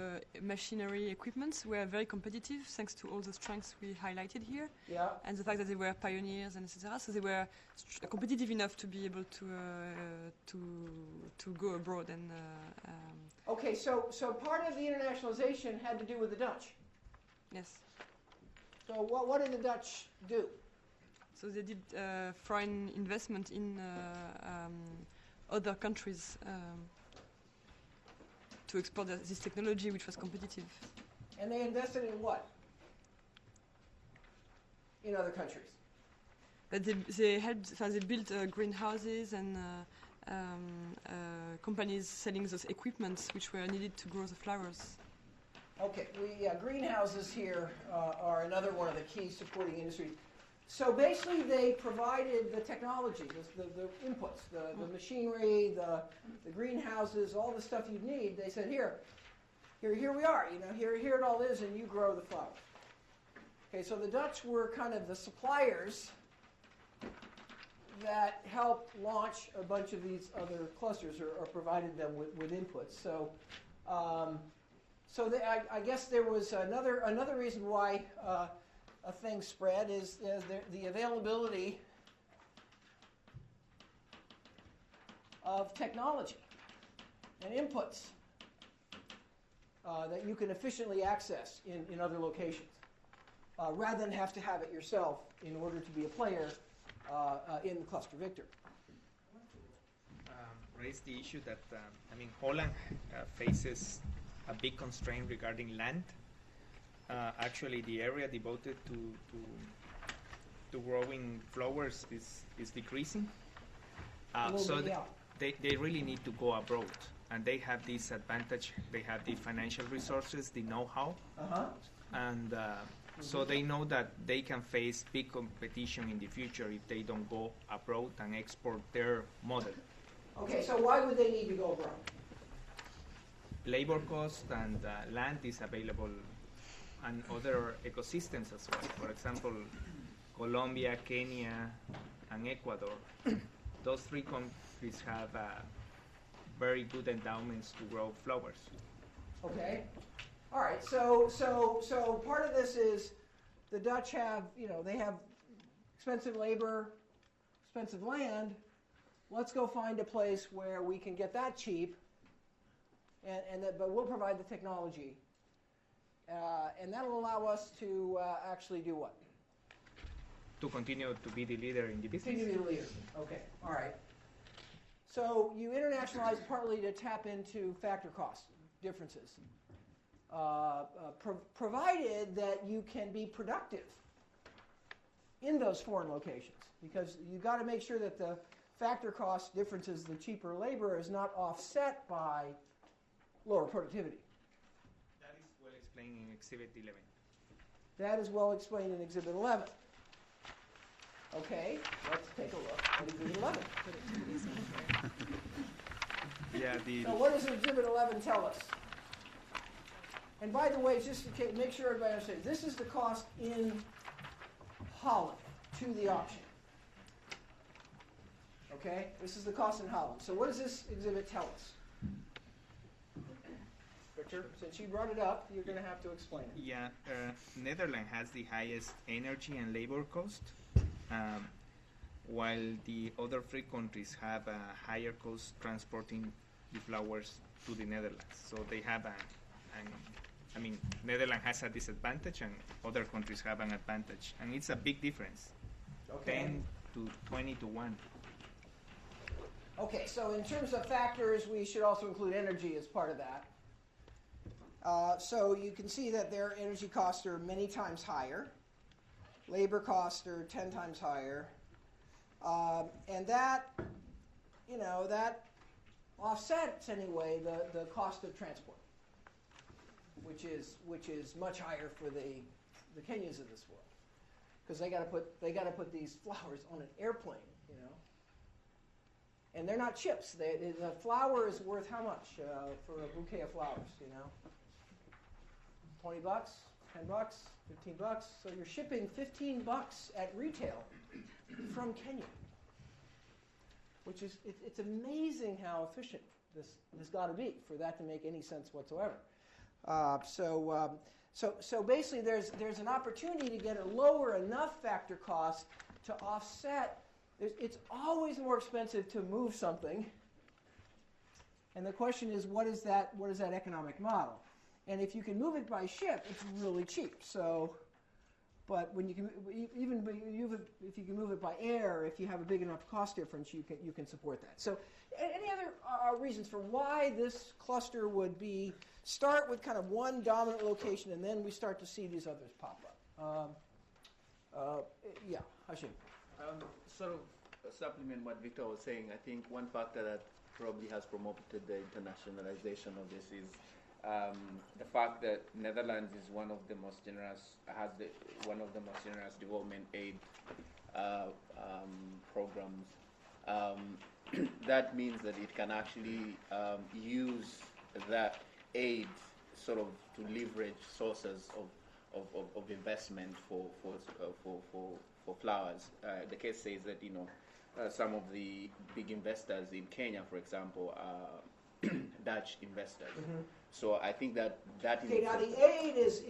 machinery equipments, were very competitive thanks to all the strengths we highlighted here, and the fact that they were pioneers and etc. So they were competitive enough to be able to go abroad and. Okay, so part of the internationalization had to do with the Dutch. Yes. So what did the Dutch do? So they did foreign investment in other countries to export this technology, which was competitive. And they invested in what? In other countries? But they built greenhouses and companies selling those equipments which were needed to grow the flowers. Okay, greenhouses here are another one of the key supporting industries. So basically they provided the technology, the inputs, the machinery, the greenhouses, all the stuff you'd need. They said, here we are, here it all is, and you grow the flowers. Okay, so the Dutch were kind of the suppliers that helped launch a bunch of these other clusters, or provided them with inputs. So, I guess there was another reason why a thing spread is the availability of technology and inputs that you can efficiently access in other locations, rather than have to have it yourself in order to be a player in the cluster. Victor. Raise the issue that Holland faces a big constraint regarding land. Actually, the area devoted to growing flowers is decreasing. So they really need to go abroad, and they have this advantage. They have the financial resources, the know-how, and so they know that they can face big competition in the future if they don't go abroad and export their model. Okay, so why would they need to go abroad? Labor cost and land is available, and other ecosystems as well. For example, Colombia, Kenya, and Ecuador. Those three countries have very good endowments to grow flowers. Okay. All right. So part of this is the Dutch have, they have expensive labor, expensive land, let's go find a place where we can get that cheap, but we'll provide the technology. And that'll allow us to actually do what? To continue to be the leader in the business. Continue to be the leader. Okay, all right. So you internationalize partly to tap into factor cost differences, provided that you can be productive in those foreign locations, because you've got to make sure that the factor cost differences, the cheaper labor, is not offset by lower productivity. That is well explained in Exhibit 11. That is well explained in Exhibit 11. Okay, let's take a look at Exhibit 11. So what does Exhibit 11 tell us? And by the way, just to make sure everybody understands, this is the cost in Holland to the auction. Okay, this is the cost in Holland. So what does this exhibit tell us? Victor, since you brought it up, you're going to have to explain it. Yeah, Netherlands has the highest energy and labor cost, while the other three countries have a higher cost transporting the flowers to the Netherlands. So they have Netherlands has a disadvantage and other countries have an advantage. And it's a big difference, 10 to 20 to 1. Okay, so in terms of factors, we should also include energy as part of that. So you can see that their energy costs are many times higher. Labor costs are 10 times higher. And that, that offsets anyway the cost of transport, which is much higher for the Kenyans of this world, because they got to put these flowers on an airplane, and they're not chips. The flower is worth how much for a bouquet of flowers? $20, $10, $15. So you're shipping $15 at retail from Kenya, which is it's amazing how efficient this has got to be for that to make any sense whatsoever. So basically, there's an opportunity to get a lower enough factor cost to offset. It's always more expensive to move something, and the question is, what is that economic model? And if you can move it by ship, it's really cheap. So, but when you can if you can move it by air, if you have a big enough cost difference, you can support that. So, any other reasons for why this cluster would start with kind of one dominant location, and then we start to see these others pop up? Yeah, Hashim. Sort of supplement what Victor was saying, I think one factor that probably has promoted the internationalization of this is the fact that Netherlands is one of the most generous development aid programs. That means that it can actually use that aid sort of to leverage sources of investment for flowers. The case says that some of the big investors in Kenya, for example, are Dutch investors. Mm-hmm. So I think that okay, now the aid is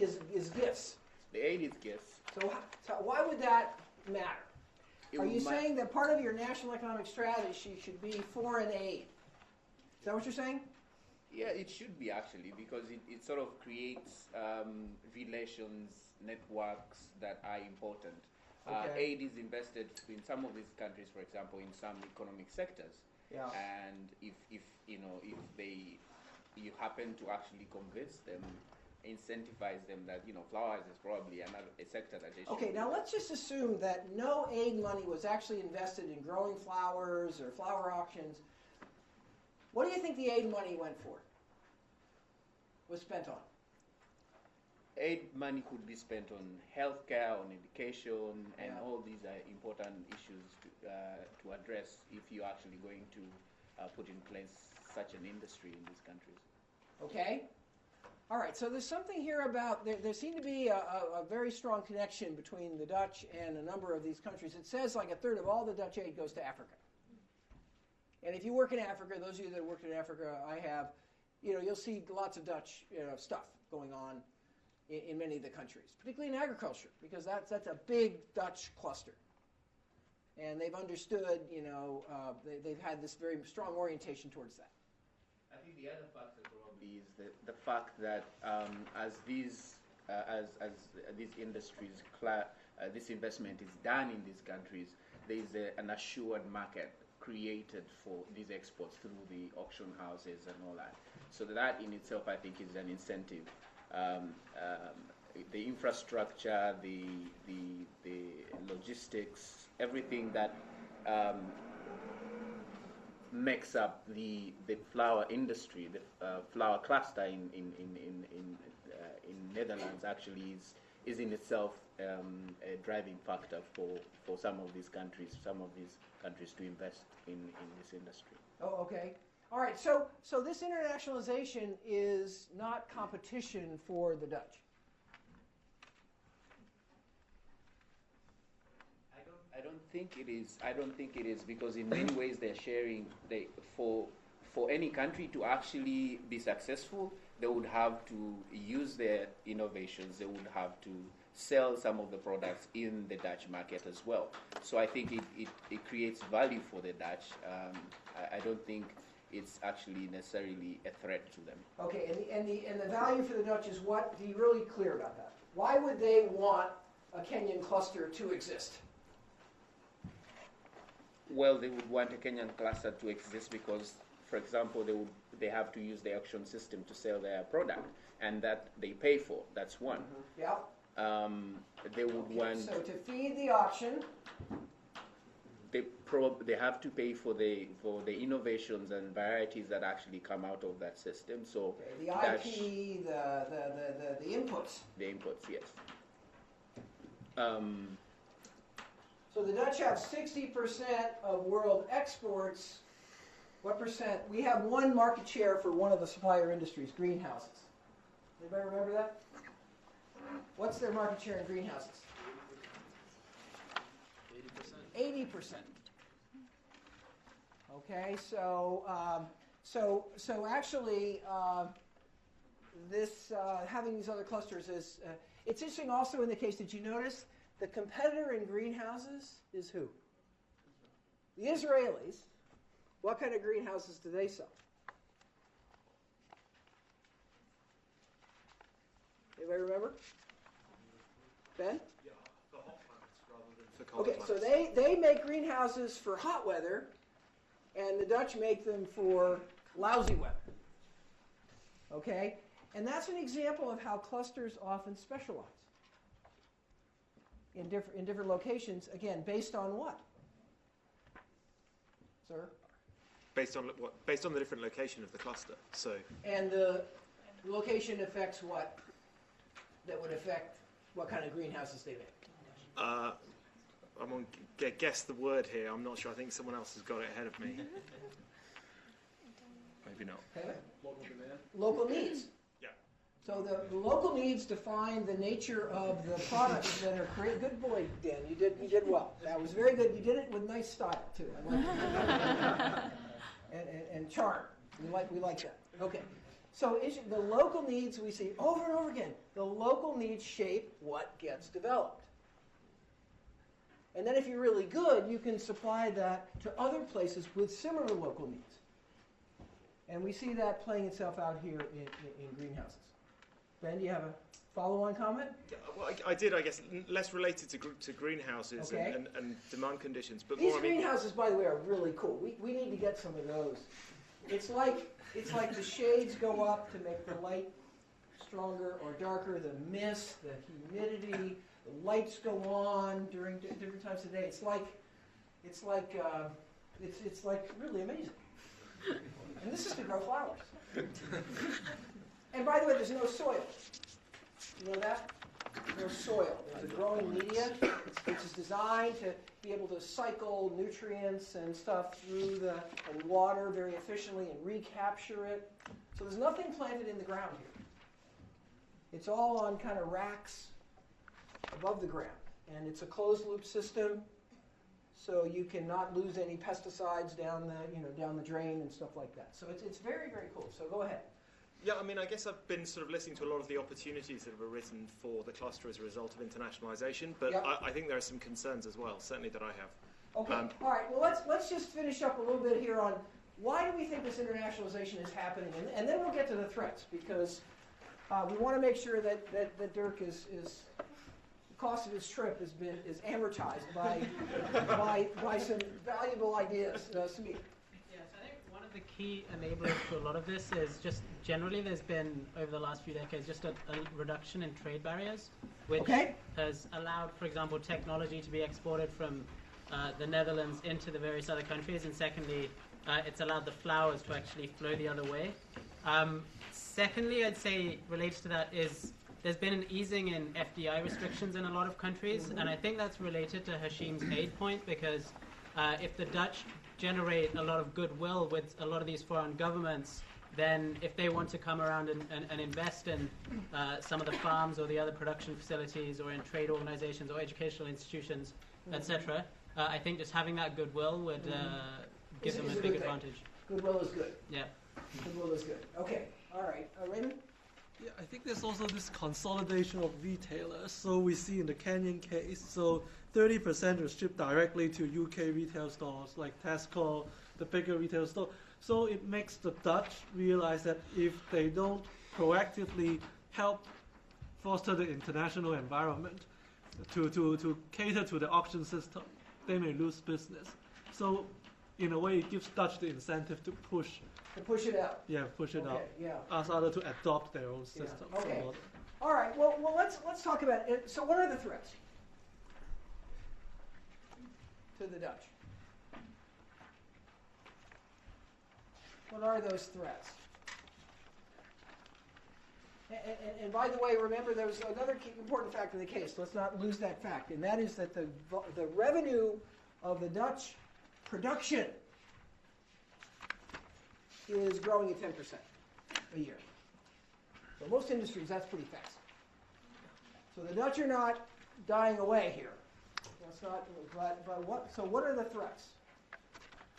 gifts. The aid is gifts. So why would that matter? Are you saying that part of your national economic strategy should be foreign aid? Is that what you're saying? Yeah, it should be actually, because it sort of creates relations, networks that are important. Okay. Aid is invested in some of these countries, for example, in some economic sectors. Yeah. And if you happen to actually convince them, incentivize them that flowers is probably a sector that they should. Okay, now let's just assume that no aid money was actually invested in growing flowers or flower auctions. What do you think the aid money went for? Was spent on? Aid money could be spent on healthcare, on education, and all these are important issues to address if you're actually going to put in place such an industry in these countries. Okay. All right, so there's something here about, there seemed to be a very strong connection between the Dutch and a number of these countries. It says like a third of all the Dutch aid goes to Africa. And if you work in Africa, those of you that worked in Africa, I have, you'll see lots of Dutch stuff going on in many of the countries, particularly in agriculture, because that's a big Dutch cluster. and they've understood, they've had this very strong orientation towards that. I think the other factor probably is the fact that as these industries, this investment is done in these countries, there is an assured market created for these exports through the auction houses and all that. So that in itself, I think, is an incentive. The infrastructure, the logistics, everything that makes up the flower industry, the flower cluster in Netherlands actually is in itself a driving factor for some of these countries to invest in this industry. Oh, okay. All right. So this internationalization is not competition for the Dutch. I don't think it is. I don't think it is, because in many ways they're sharing. For any country to actually be successful, they would have to use their innovations. They would have to sell some of the products in the Dutch market as well. So I think it creates value for the Dutch. I don't think it's actually necessarily a threat to them. Okay, and the value for the Dutch is what? Be really clear about that. Why would they want a Kenyan cluster to exist? Well, they would want a Kenyan cluster to exist because, for example, they have to use the auction system to sell their product, and that they pay for. That's one. Mm-hmm. Yeah. They would want. So to feed the auction, they have to pay for the innovations and varieties that actually come out of that system. So the IP, the inputs. The inputs, yes. So the Dutch have 60% of world exports. What percent? We have one market share for one of the supplier industries, greenhouses. Anybody remember that? What's their market share in greenhouses? 80%. 80%. Okay, so actually, this having these other clusters is it's interesting. Also, in the case, did you notice the competitor in greenhouses is who? The Israelis. What kind of greenhouses do they sell? Anybody remember? Ben? Yeah, for hot plants rather than for cold plants. Okay, so they make greenhouses for hot weather, and the Dutch make them for lousy weather. Okay? And that's an example of how clusters often specialize in different locations, again, based on what? Sir? Based on what? Based on the different location of the cluster. So. And the location affects what? That would affect what kind of greenhouses they make. I'm on guess the word here. I'm not sure. I think someone else has got it ahead of me. Maybe not. Okay. Local demand. Local needs. Yeah. So the local needs define the nature of the products that are created. Good boy, Dan. You did well. That was very good. You did it with nice style too. I liked it. and charm. We like that. Okay. So the local needs we see over and over again. The local needs shape what gets developed. And then if you're really good, you can supply that to other places with similar local needs. And we see that playing itself out here in greenhouses. Ben, do you have a follow-on comment? Well, I did, I guess, less related to greenhouses okay. and demand conditions. But these more, greenhouses, by the way, are really cool. We need to get some of those. It's like the shades go up to make the light stronger or darker, the mist, the humidity, the lights go on during different times of the day. It's like really amazing. And this is to grow flowers. And by the way, there's no soil. You know that? No soil. There's a growing media which is designed to be able to cycle nutrients and stuff through and water very efficiently and recapture it. So there's nothing planted in the ground here. It's all on kind of racks above the ground. And it's a closed loop system, so you cannot lose any pesticides down the drain and stuff like that. So it's very, very cool. So go ahead. Yeah, I mean, I guess I've been sort of listening to a lot of the opportunities that have arisen for the cluster as a result of internationalisation, but yep. I think there are some concerns as well, certainly that I have. Okay. All right. Well, let's just finish up a little bit here on why do we think this internationalization is happening, and then we'll get to the threats, because we want to make sure that Dirk is the cost of his trip is amortized by some valuable ideas. Samir. Yes, I think one of the key enablers to a lot of this is just generally there's been over the last few decades just a reduction in trade barriers, which has allowed, for example, technology to be exported from the Netherlands into the various other countries, and secondly, it's allowed the flowers to actually flow the other way. Secondly, I'd say related to that is there's been an easing in FDI restrictions in a lot of countries, and I think that's related to Hashim's aid point, because if the Dutch generate a lot of goodwill with a lot of these foreign governments, then if they want to come around and invest in some of the farms or the other production facilities or in trade organizations or educational institutions, etc., I think just having that goodwill would give them a big advantage. Goodwill is good. Yeah. Goodwill is good. Okay. All right. Raymond? Yeah, I think there's also this consolidation of retailers. So we see in the Kenyan case, so 30% are shipped directly to UK retail stores like Tesco, the bigger retail store. So it makes the Dutch realize that if they don't proactively help foster the international environment to cater to the auction system, they may lose business. So in a way, it gives Dutch the incentive to push it out. Yeah, push it out. Yeah. Ask others to adopt their own system. Yeah. Okay. All right. Well, let's talk about it. So, what are the threats to the Dutch? What are those threats? And by the way, remember there's another important factor in the case. Let's not lose that fact, and that is that the revenue of the Dutch production is growing at 10% a year. So most industries, that's pretty fast. So the Dutch are not dying away here. That's not. But what? So what are the threats?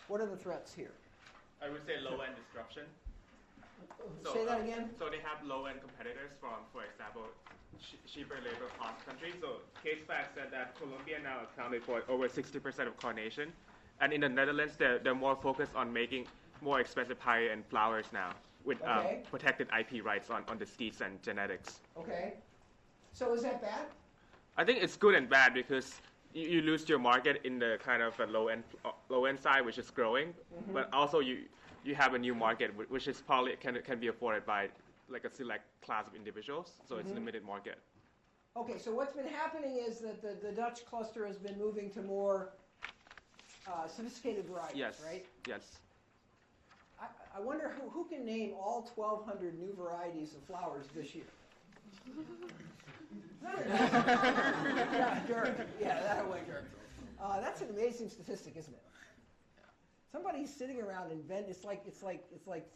What are the threats here? I would say low-end disruption. So, say that again. So they have low-end competitors from, for example, cheaper labor cost countries. So Case Fact said that Colombia now accounted for over 60% of carnation, and in the Netherlands they're more focused on making more expensive higher-end flowers now with protected IP rights on the seeds and genetics. Okay. So is that bad? I think it's good and bad because you lose your market in the kind of low-end side, which is growing, but also you have a new market which is probably can be afforded by like a select class of individuals, so it's a limited market. Okay, so what's been happening is that the Dutch cluster has been moving to more sophisticated varieties, right? Yes. I wonder who can name all 1,200 new varieties of flowers this year? Yeah, Dirk. Yeah, that way, Dirk. That's an amazing statistic, isn't it? Somebody's sitting around it's like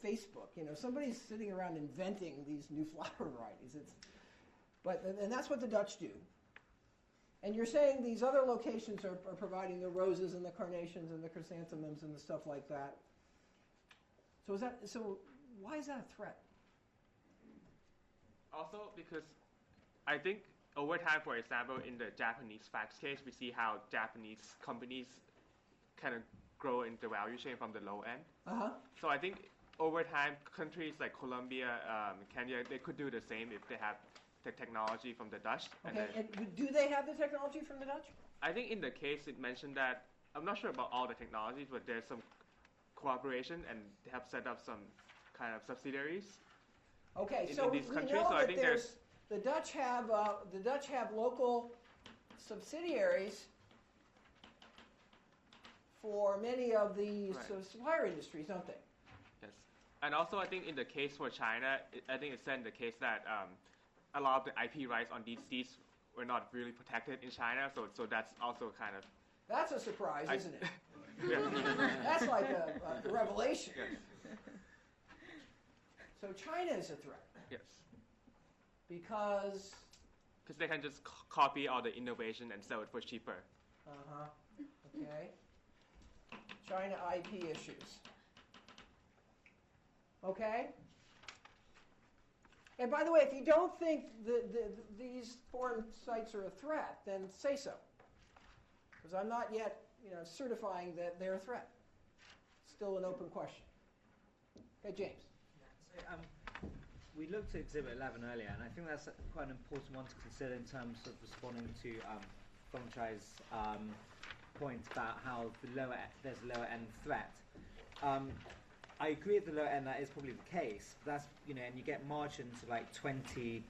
Facebook. You know, somebody's sitting around inventing these new flower varieties. And that's what the Dutch do. And you're saying these other locations are providing the roses and the carnations and the chrysanthemums and the stuff like that. So why is that a threat? Also, because I think over time, for example, in the Japanese fax case, we see how Japanese companies kind of grow in the value chain from the low end. So I think over time, countries like Colombia, Kenya, they could do the same if they have the technology from the Dutch. Okay, and do they have the technology from the Dutch? I think in the case it mentioned that, I'm not sure about all the technologies, but there's some cooperation and they have set up some kind of subsidiaries. Okay, in so these we countries. know So I that think there's the Dutch have local subsidiaries for many of these supplier industries, don't they? Yes, and also I think in the case for China, I think it said in the case that a lot of the IP rights on these seeds were not really protected in China, so that's also kind of. That's a surprise, isn't it? Yeah. That's like a revelation. Yes. So China is a threat. Yes. Because they can just copy all the innovation and sell it for cheaper. Okay. China IP issues. Okay. And by the way, if you don't think these foreign sites are a threat, then say so. Because I'm not yet certifying that they're a threat. Still an open question. Okay, James. So, we looked at Exhibit 11 earlier, and I think that's quite an important one to consider in terms of responding to Fengchai's point about how there's a lower end threat. I agree at the lower end that is probably the case. But that's and you get margins of like 20%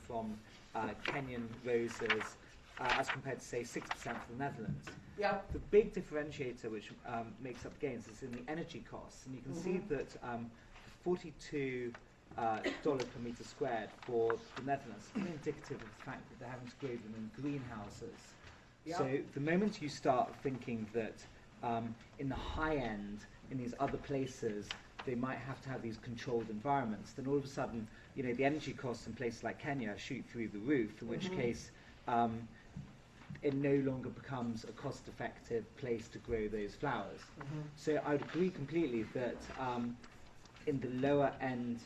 from Kenyan roses, as compared to say 6% for the Netherlands. Yeah. The big differentiator which makes up the gains is in the energy costs, and you can see that $42 per meter squared for the Netherlands is indicative of the fact that they're having to grow them in greenhouses. Yeah. So the moment you start thinking that in the high end, in these other places, they might have to have these controlled environments, then all of a sudden, the energy costs in places like Kenya shoot through the roof, in which case it no longer becomes a cost-effective place to grow those flowers. So I would agree completely that in the lower end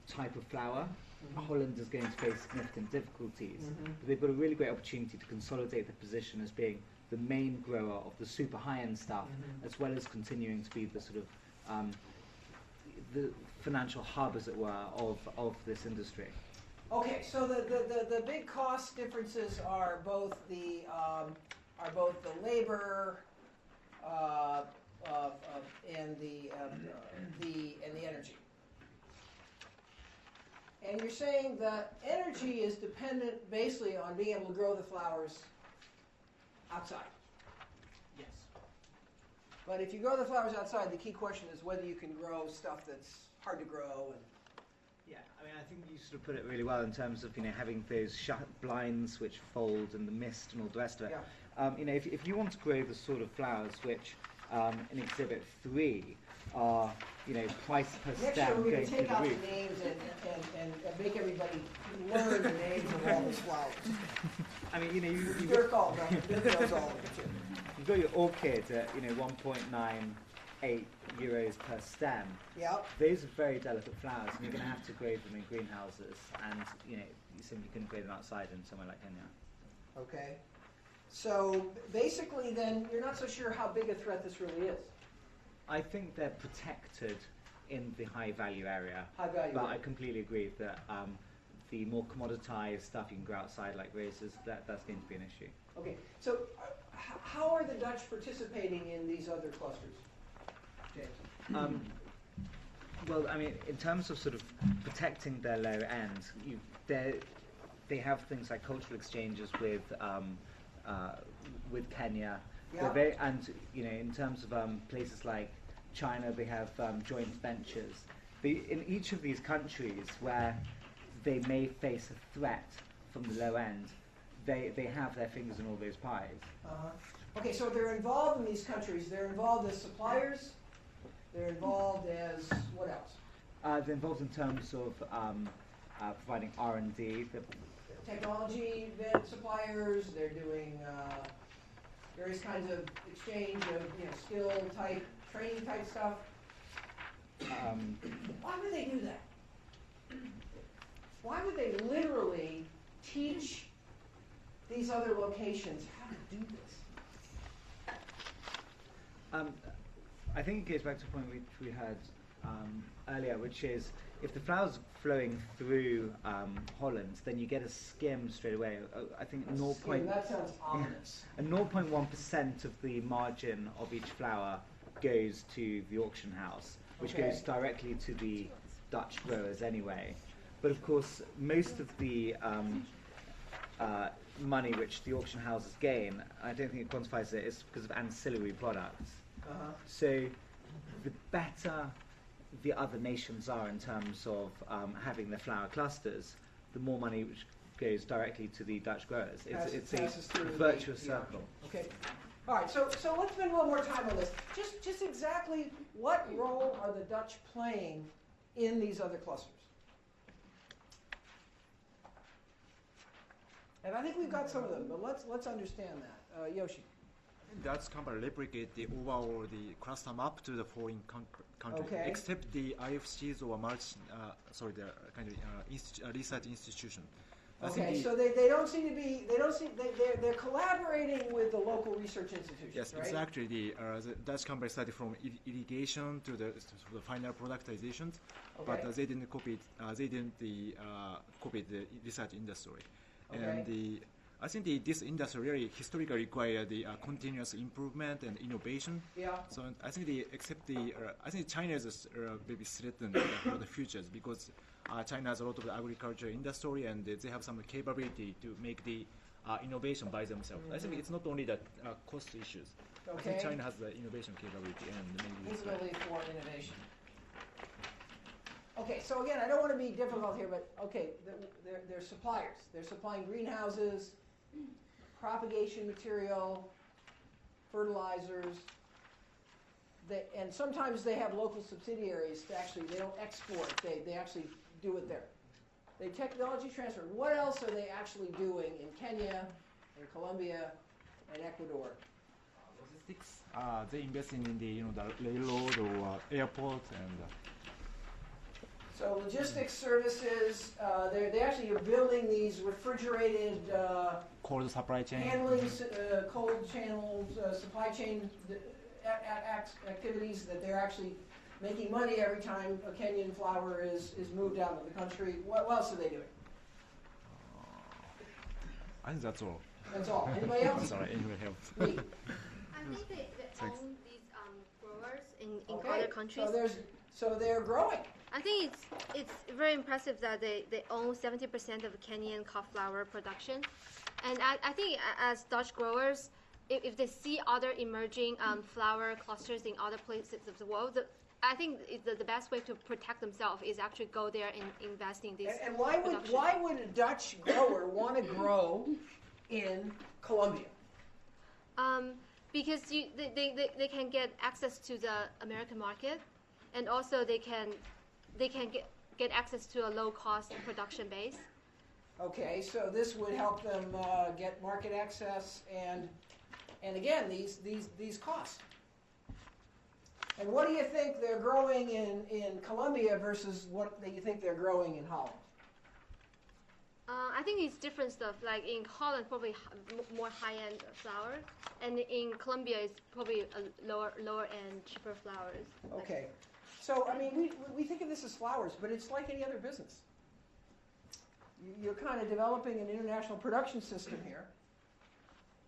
type of flower, Holland is going to face significant difficulties. But they've got a really great opportunity to consolidate the position as being the main grower of the super high-end stuff, as well as continuing to be the sort of the financial hub, as it were, of this industry. Okay, so the big cost differences are both the labor and the energy. And you're saying that energy is dependent basically on being able to grow the flowers outside. Yes. But if you grow the flowers outside, the key question is whether you can grow stuff that's hard to grow. And yeah, I mean, I think you sort of put it really well in terms of having those blinds which fold and the mist and all the rest of it. Yeah. If you want to grow the sort of flowers which in Exhibit 3 are price per stem going through the roof. Next year we can take out the names and make everybody learn the names of all those flowers. I mean, they're called, right? You've got your orchid at 1.98 euros per stem. Yep. Those are very delicate flowers, and you're going to have to grow them in greenhouses, and you simply couldn't grow them outside in somewhere like Kenya. Okay. So basically, then you're not so sure how big a threat this really is. I think they're protected in the high-value area. High-value but area. I completely agree that the more commoditized stuff you can grow outside, like roses, that's going to be an issue. Okay, so how are the Dutch participating in these other clusters, James? Well, I mean, in terms of sort of protecting their low end, they have things like cultural exchanges with Kenya. Yeah. In terms of places like China, they have joint ventures. In each of these countries where they may face a threat from the low end, they have their fingers in all those pies. Okay, so they're involved in these countries. They're involved as suppliers. They're involved as what else? They're involved in terms of providing R&D. Technology suppliers. They're doing various kinds of exchange of skill type, training type stuff. Why would they do that? Why would they literally teach these other locations how to do this? I think it goes back to a point which we had earlier, which is if the flower's flowing through Holland, then you get a skim straight away. I think that sounds ominous. And 0.1% of the margin of each flower goes to the auction house, which goes directly to the Dutch growers anyway. But of course, most of the money which the auction houses gain, I don't think it quantifies it, is because of ancillary products. So the better the other nations are in terms of having their flower clusters, the more money which goes directly to the Dutch growers. It's a virtuous circle. Okay. All right, so let's spend a little more time on this. Just exactly what role are the Dutch playing in these other clusters? And I think we've got some of them, but let's understand that. Yoshi. That's kind of replicate the overall the cluster map to the foreign country, except the IFCs or the kind of research institution. Okay, so they don't seem to be, they're collaborating with the local research institutions, Yes, right? exactly. The Dutch company started from irrigation to the final productization, but they didn't copy the research industry. And I think this industry really historically required the continuous improvement and innovation. Yeah. So I think I think China is maybe threatened for the futures because China has a lot of the agriculture industry and they have some capability to make the innovation by themselves. I think it's not only that cost issues. I think China has the innovation capability and maybe Capability for innovation. Okay, so again, I don't want to be difficult here, but okay, they're suppliers. They're supplying greenhouses, propagation material, fertilizers, and sometimes they have local subsidiaries to actually, they don't export, they actually do it there. They technology transfer. What else are they actually doing in Kenya, in Colombia, and Ecuador? logistics. They investing in the the railroad or airport and. So logistics services, they actually are building these refrigerated cold supply chain. handling, cold channels, supply chain activities that they're actually making money every time a Kenyan flower is moved out of the country. What else are they doing? I think that's all. That's all. Anybody else? Sorry, anybody else? Me. I think they own these growers in other countries. So they're growing. I think it's very impressive that they own 70% of Kenyan cauliflower production. And I think as Dutch growers, if they see other emerging flower clusters in other places of the world, I think the best way to protect themselves is actually go there and invest in these. And why would a Dutch grower want to grow in Colombia? Because they can get access to the American market, and also they can get access to a low-cost production base. Okay, so this would help them get market access and again these costs. And what do you think they're growing in Colombia versus what do you think they're growing in Holland? I think it's different stuff. Like in Holland, probably more high-end flowers, and in Colombia, it's probably a lower-end, cheaper flowers. Okay, so I mean, we think of this as flowers, but it's like any other business. You're kind of developing an international production system here,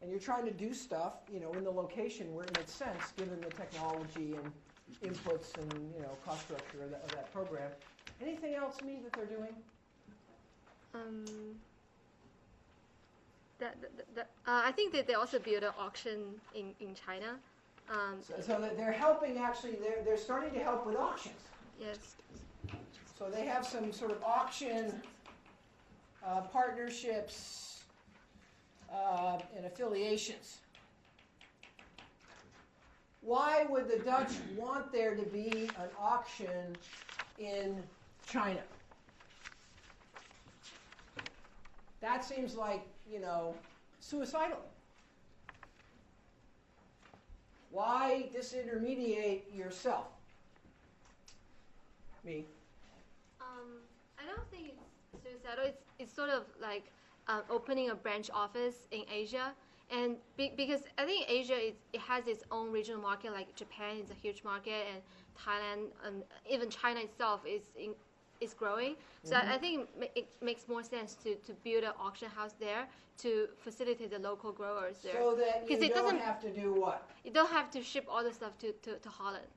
and you're trying to do stuff, in the location where it makes sense, given the technology and inputs and cost structure of that program. Anything else, Me, that they're doing? I think that they also build an auction in China. So that they're helping actually, they're starting to help with auctions. Yes. So they have some sort of auction partnerships and affiliations. Why would the Dutch want there to be an auction in China? That seems like, suicidal. Why disintermediate yourself? Me? I don't think it's suicidal. It's sort of like opening a branch office in Asia. And because I think Asia, it has its own regional market, like Japan is a huge market, and Thailand, and even China itself is growing. So I think it makes more sense to build an auction house there to facilitate the local growers there. So that you don't have to do what? You don't have to ship all the stuff to Holland.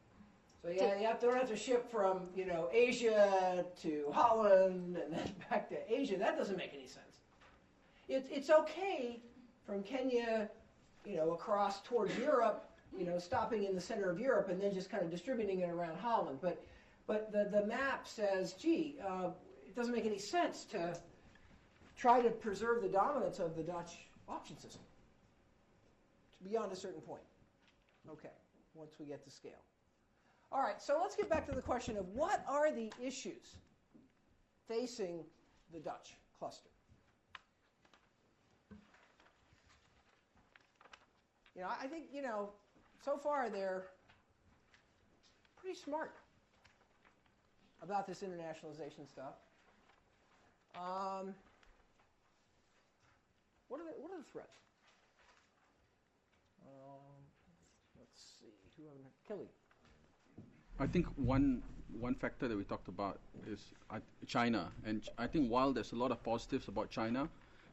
So you don't have to ship from Asia to Holland and then back to Asia. That doesn't make any sense. It's okay from Kenya, across towards Europe, stopping in the center of Europe and then just kind of distributing it around Holland. But the map says, gee, it doesn't make any sense to try to preserve the dominance of the Dutch auction system beyond a certain point. Okay, once we get to scale. All right, so let's get back to the question of what are the issues facing the Dutch cluster? I think, so far they're pretty smart about this internationalization stuff. What are the threats? Let's see. Kelly. I think one factor that we talked about is China, and I think while there's a lot of positives about China,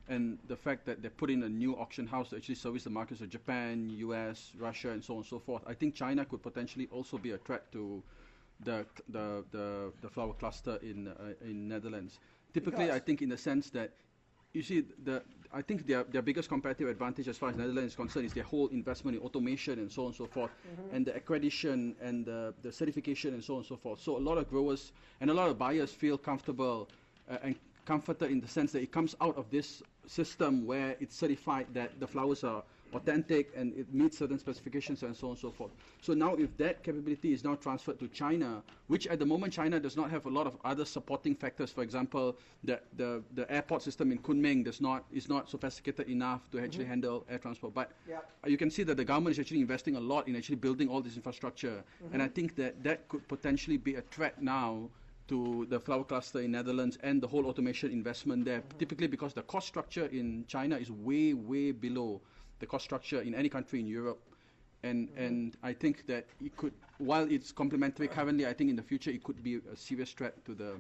and the fact that they put in a new auction house to actually service the markets of Japan, US, Russia, and so on and so forth, I think China could potentially also be a threat to the flower cluster in Netherlands. Typically, I think in the sense that, you see, I think their biggest competitive advantage as far as Netherlands is concerned is their whole investment in automation and so on and so forth, and the accreditation and the certification and so on and so forth. So a lot of growers and a lot of buyers feel comfortable and comforted in the sense that it comes out of this system where it's certified that the flowers are authentic and it meets certain specifications and so on and so forth. So now if that capability is now transferred to China, which at the moment China does not have a lot of other supporting factors, for example, the airport system in Kunming is not sophisticated enough to actually handle air transport. But you can see that the government is actually investing a lot in actually building all this infrastructure. And I think that could potentially be a threat now to the flower cluster in Netherlands and the whole automation investment there, typically because the cost structure in China is way, way below the cost structure in any country in Europe. And I think that it could, while it's complementary currently, I think in the future it could be a serious threat to the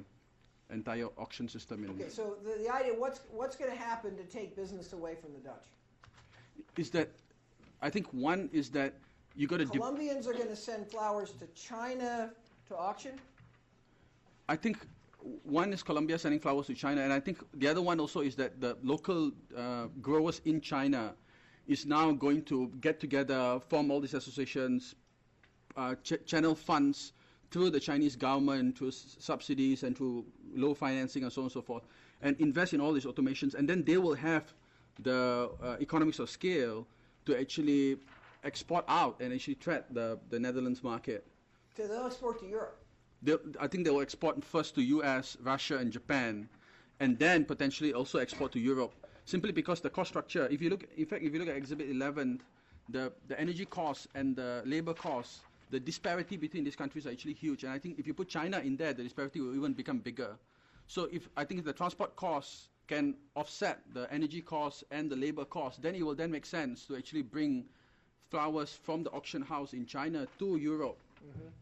entire auction system. Okay, so the idea, what's going to happen to take business away from the Dutch? Is that, I think one is that you got to... Colombians are going to send flowers to China to auction? I think one is Colombia sending flowers to China, and I think the other one also is that the local growers in China is now going to get together, form all these associations, channel funds through the Chinese government, through subsidies and through low financing and so on and so forth, and invest in all these automations, and then they will have the economics of scale to actually export out and actually threat the Netherlands market. So they'll export to Europe? I think they will export first to US, Russia, and Japan, and then potentially also export to Europe. Simply because the cost structure, if you look at Exhibit 11, the energy costs and the labor costs, the disparity between these countries are actually huge. And I think if you put China in there, the disparity will even become bigger. So I think if the transport costs can offset the energy costs and the labor costs, then it will then make sense to actually bring flowers from the auction house in China to Europe.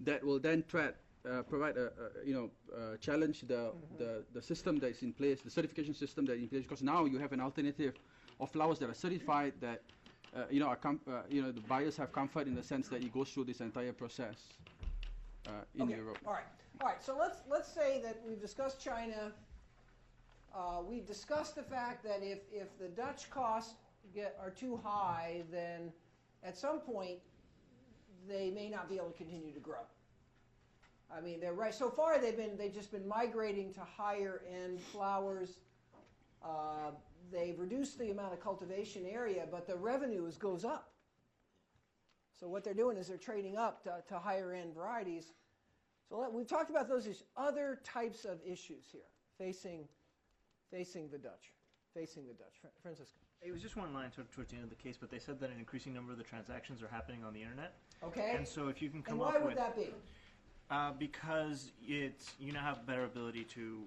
That will then provide challenge the system that is in place, the certification system that is in place, because now you have an alternative of flowers that are certified that the buyers have comfort in the sense that it goes through this entire process in Europe. All right. So let's say that we've discussed China. We've discussed the fact that if the Dutch costs are too high, then at some point they may not be able to continue to grow. I mean, they're right. So far, they've just been migrating to higher end flowers. They've reduced the amount of cultivation area, but the revenue goes up. So what they're doing is they're trading up to higher end varieties. So we've talked about those issues. Other types of issues here facing the Dutch. Francisco. It was just one line towards the end of the case, but they said that an increasing number of the transactions are happening on the internet. Okay. And so if you can come up with... And why would that be? Because you now have better ability to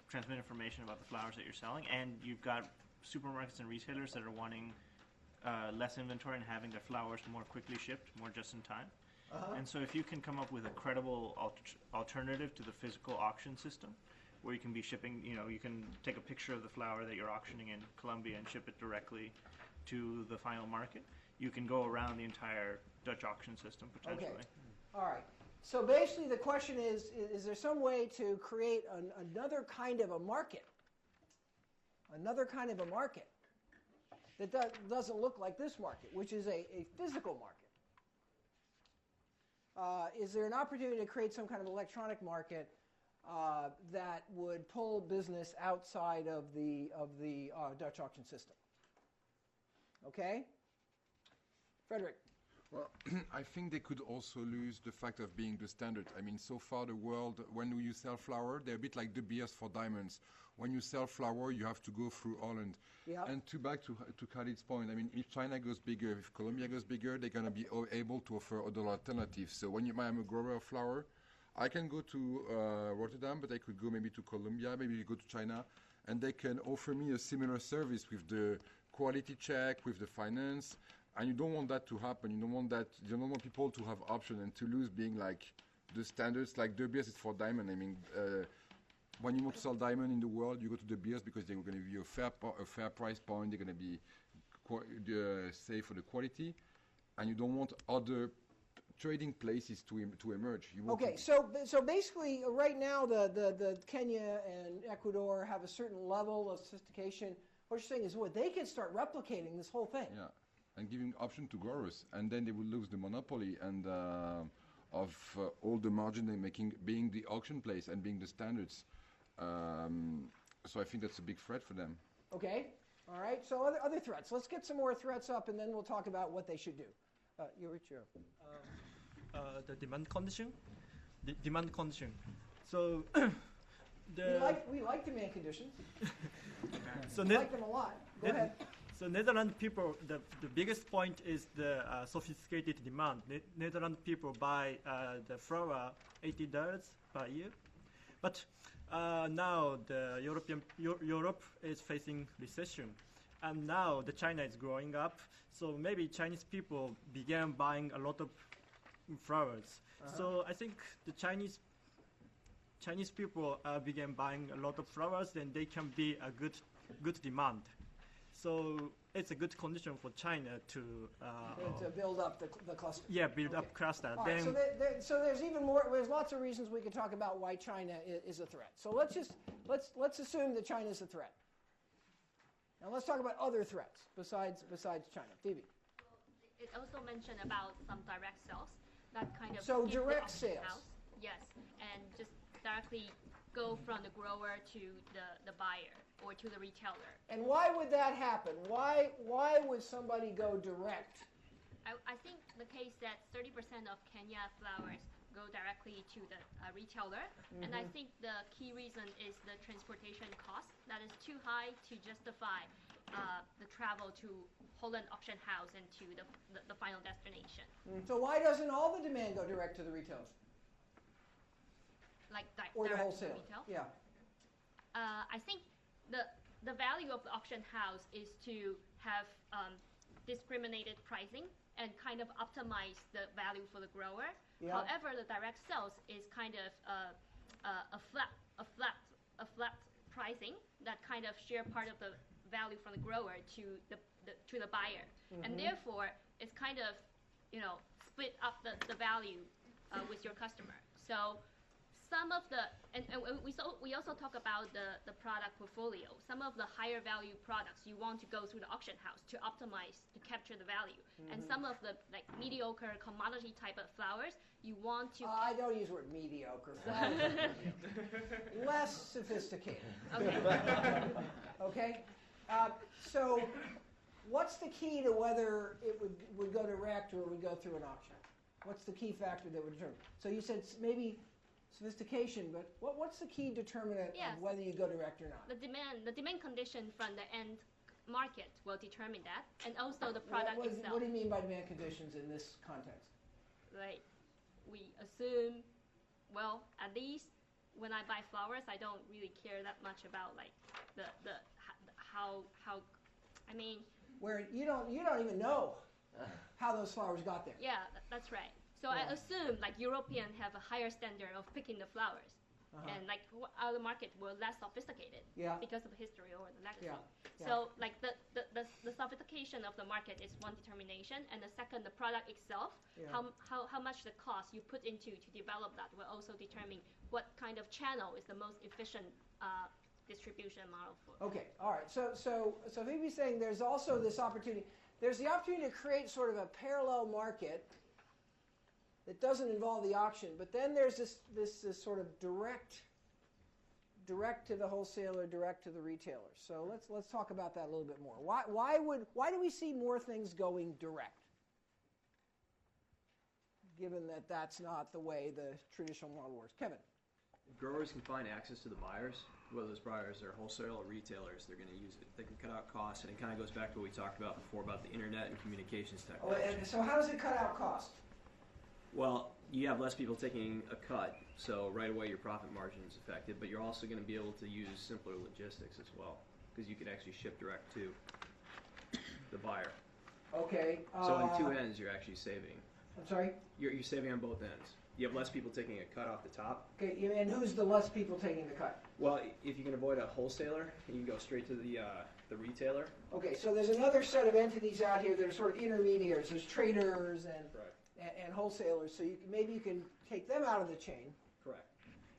transmit information about the flowers that you're selling, and you've got supermarkets and retailers that are wanting less inventory and having their flowers more quickly shipped, more just in time. And so if you can come up with a credible alternative to the physical auction system, where you can be shipping, you can take a picture of the flower that you're auctioning in Colombia and ship it directly to the final market, you can go around the entire Dutch auction system potentially. Okay. All right. So basically the question is there some way to create another kind of a market? Another kind of a market that doesn't look like this market, which is a physical market. Is there an opportunity to create some kind of electronic market that would pull business outside of the Dutch auction system? Okay? Frederick. Well, I think they could also lose the fact of being the standard. I mean, so far the world, when you sell flour, they're a bit like De Beers for diamonds. When you sell flour, you have to go through Holland. Yeah. And back to Khalid's point, I mean, if China goes bigger, if Colombia goes bigger, they're going to be able to offer other alternatives. So when I'm a grower of flour, I can go to Rotterdam, but I could go maybe to Colombia, maybe go to China, and they can offer me a similar service with the quality check, with the finance, and you don't want that to happen. You don't want people to have option and to lose being like the standards. Like De Beers is for diamond. I mean, when you want to sell diamond in the world, you go to De Beers because they're going to give you a fair price point. They're going to be safe for the quality, and you don't want other trading places to emerge. So basically, right now, the Kenya and Ecuador have a certain level of sophistication. What you're saying is, they can start replicating this whole thing. Yeah, and giving option to growers, and then they will lose the monopoly and of all the margin they're making, being the auction place and being the standards. So I think that's a big threat for them. Okay, all right. So other threats. Let's get some more threats up, and then we'll talk about what they should do. The demand condition. Demand condition. So we like demand conditions. So we like them a lot. Go ahead. So Netherlands people, the biggest point is the sophisticated demand. Netherlands people buy the flour $80 per year, but now the Europe is facing recession, and now the China is growing up. So maybe Chinese people began buying a lot of flowers. So I think the Chinese people began buying a lot of flowers, then they can be a good demand. So it's a good condition for China to build up the cluster. Yeah, build up cluster. All right, so there's even more. There's lots of reasons we could talk about why China is a threat. So let's assume that China is a threat. Now let's talk about other threats besides China. Phoebe. It also mentioned about some direct sales that kind of direct sales. Yes, and just directly go from the grower to the buyer or to the retailer. And why would that happen? Why would somebody go direct? I think the case that 30% of Kenya flowers go directly to the retailer, and I think the key reason is the transportation cost that is too high to justify the travel to Holland auction house and to the final destination. So why doesn't all the demand go direct to the retailers? Or the wholesale? Retail? Yeah. I think the value of the auction house is to have discriminated pricing and kind of optimize the value for the grower. Yeah. However, the direct sales is kind of a flat pricing that kind of share part of the value from the grower to the buyer, and therefore it's kind of split up the value with your customer. So some of the and we also talk about the product portfolio. Some of the higher value products you want to go through the auction house to optimize to capture the value, and some of the mediocre commodity type of flowers you want to. I don't use the word mediocre. Flowers. Less sophisticated. Okay. Okay. So, what's the key to whether it would go direct or it would go through an auction? What's the key factor that would determine? So you said maybe sophistication, but what's the key determinant of whether you go direct or not? The demand condition from the end market will determine that, and also the product itself. What do you mean by demand conditions in this context? Right. We assume, well, at least when I buy flowers, I don't really care that much about how I mean. Where you don't even know how those flowers got there. Yeah, that's right. So I assume Europeans have a higher standard of picking the flowers, and other markets were less sophisticated because of the history or the legacy. So the sophistication of the market is one determination, and the second, the product itself, how much the cost you put into to develop that will also determine what kind of channel is the most efficient distribution model for. Okay, all right. So Phoebe's saying there's also this opportunity. There's the opportunity to create sort of a parallel market that doesn't involve the auction, but then there's this sort of direct to the wholesaler, direct to the retailer. So let's talk about that a little bit more. Why do we see more things going direct, given that that's not the way the traditional model works? Kevin. If growers can find access to the buyers, whether those buyers are wholesale or retailers, they're going to use it. They can cut out costs, and it kind of goes back to what we talked about before about the internet and communications technology. Oh, and so how does it cut out cost? Well, you have less people taking a cut, so right away your profit margin is affected, but you're also going to be able to use simpler logistics as well, because you can actually ship direct too. the buyer. Okay. So on two ends, you're actually saving. I'm sorry? You're saving on both ends. You have less people taking a cut off the top. Okay, and who's the less people taking the cut? Well, if you can avoid a wholesaler, you can go straight to the retailer. Okay, so there's another set of entities out here that are sort of intermediaries. There's traders and wholesalers. So maybe you can take them out of the chain. Correct.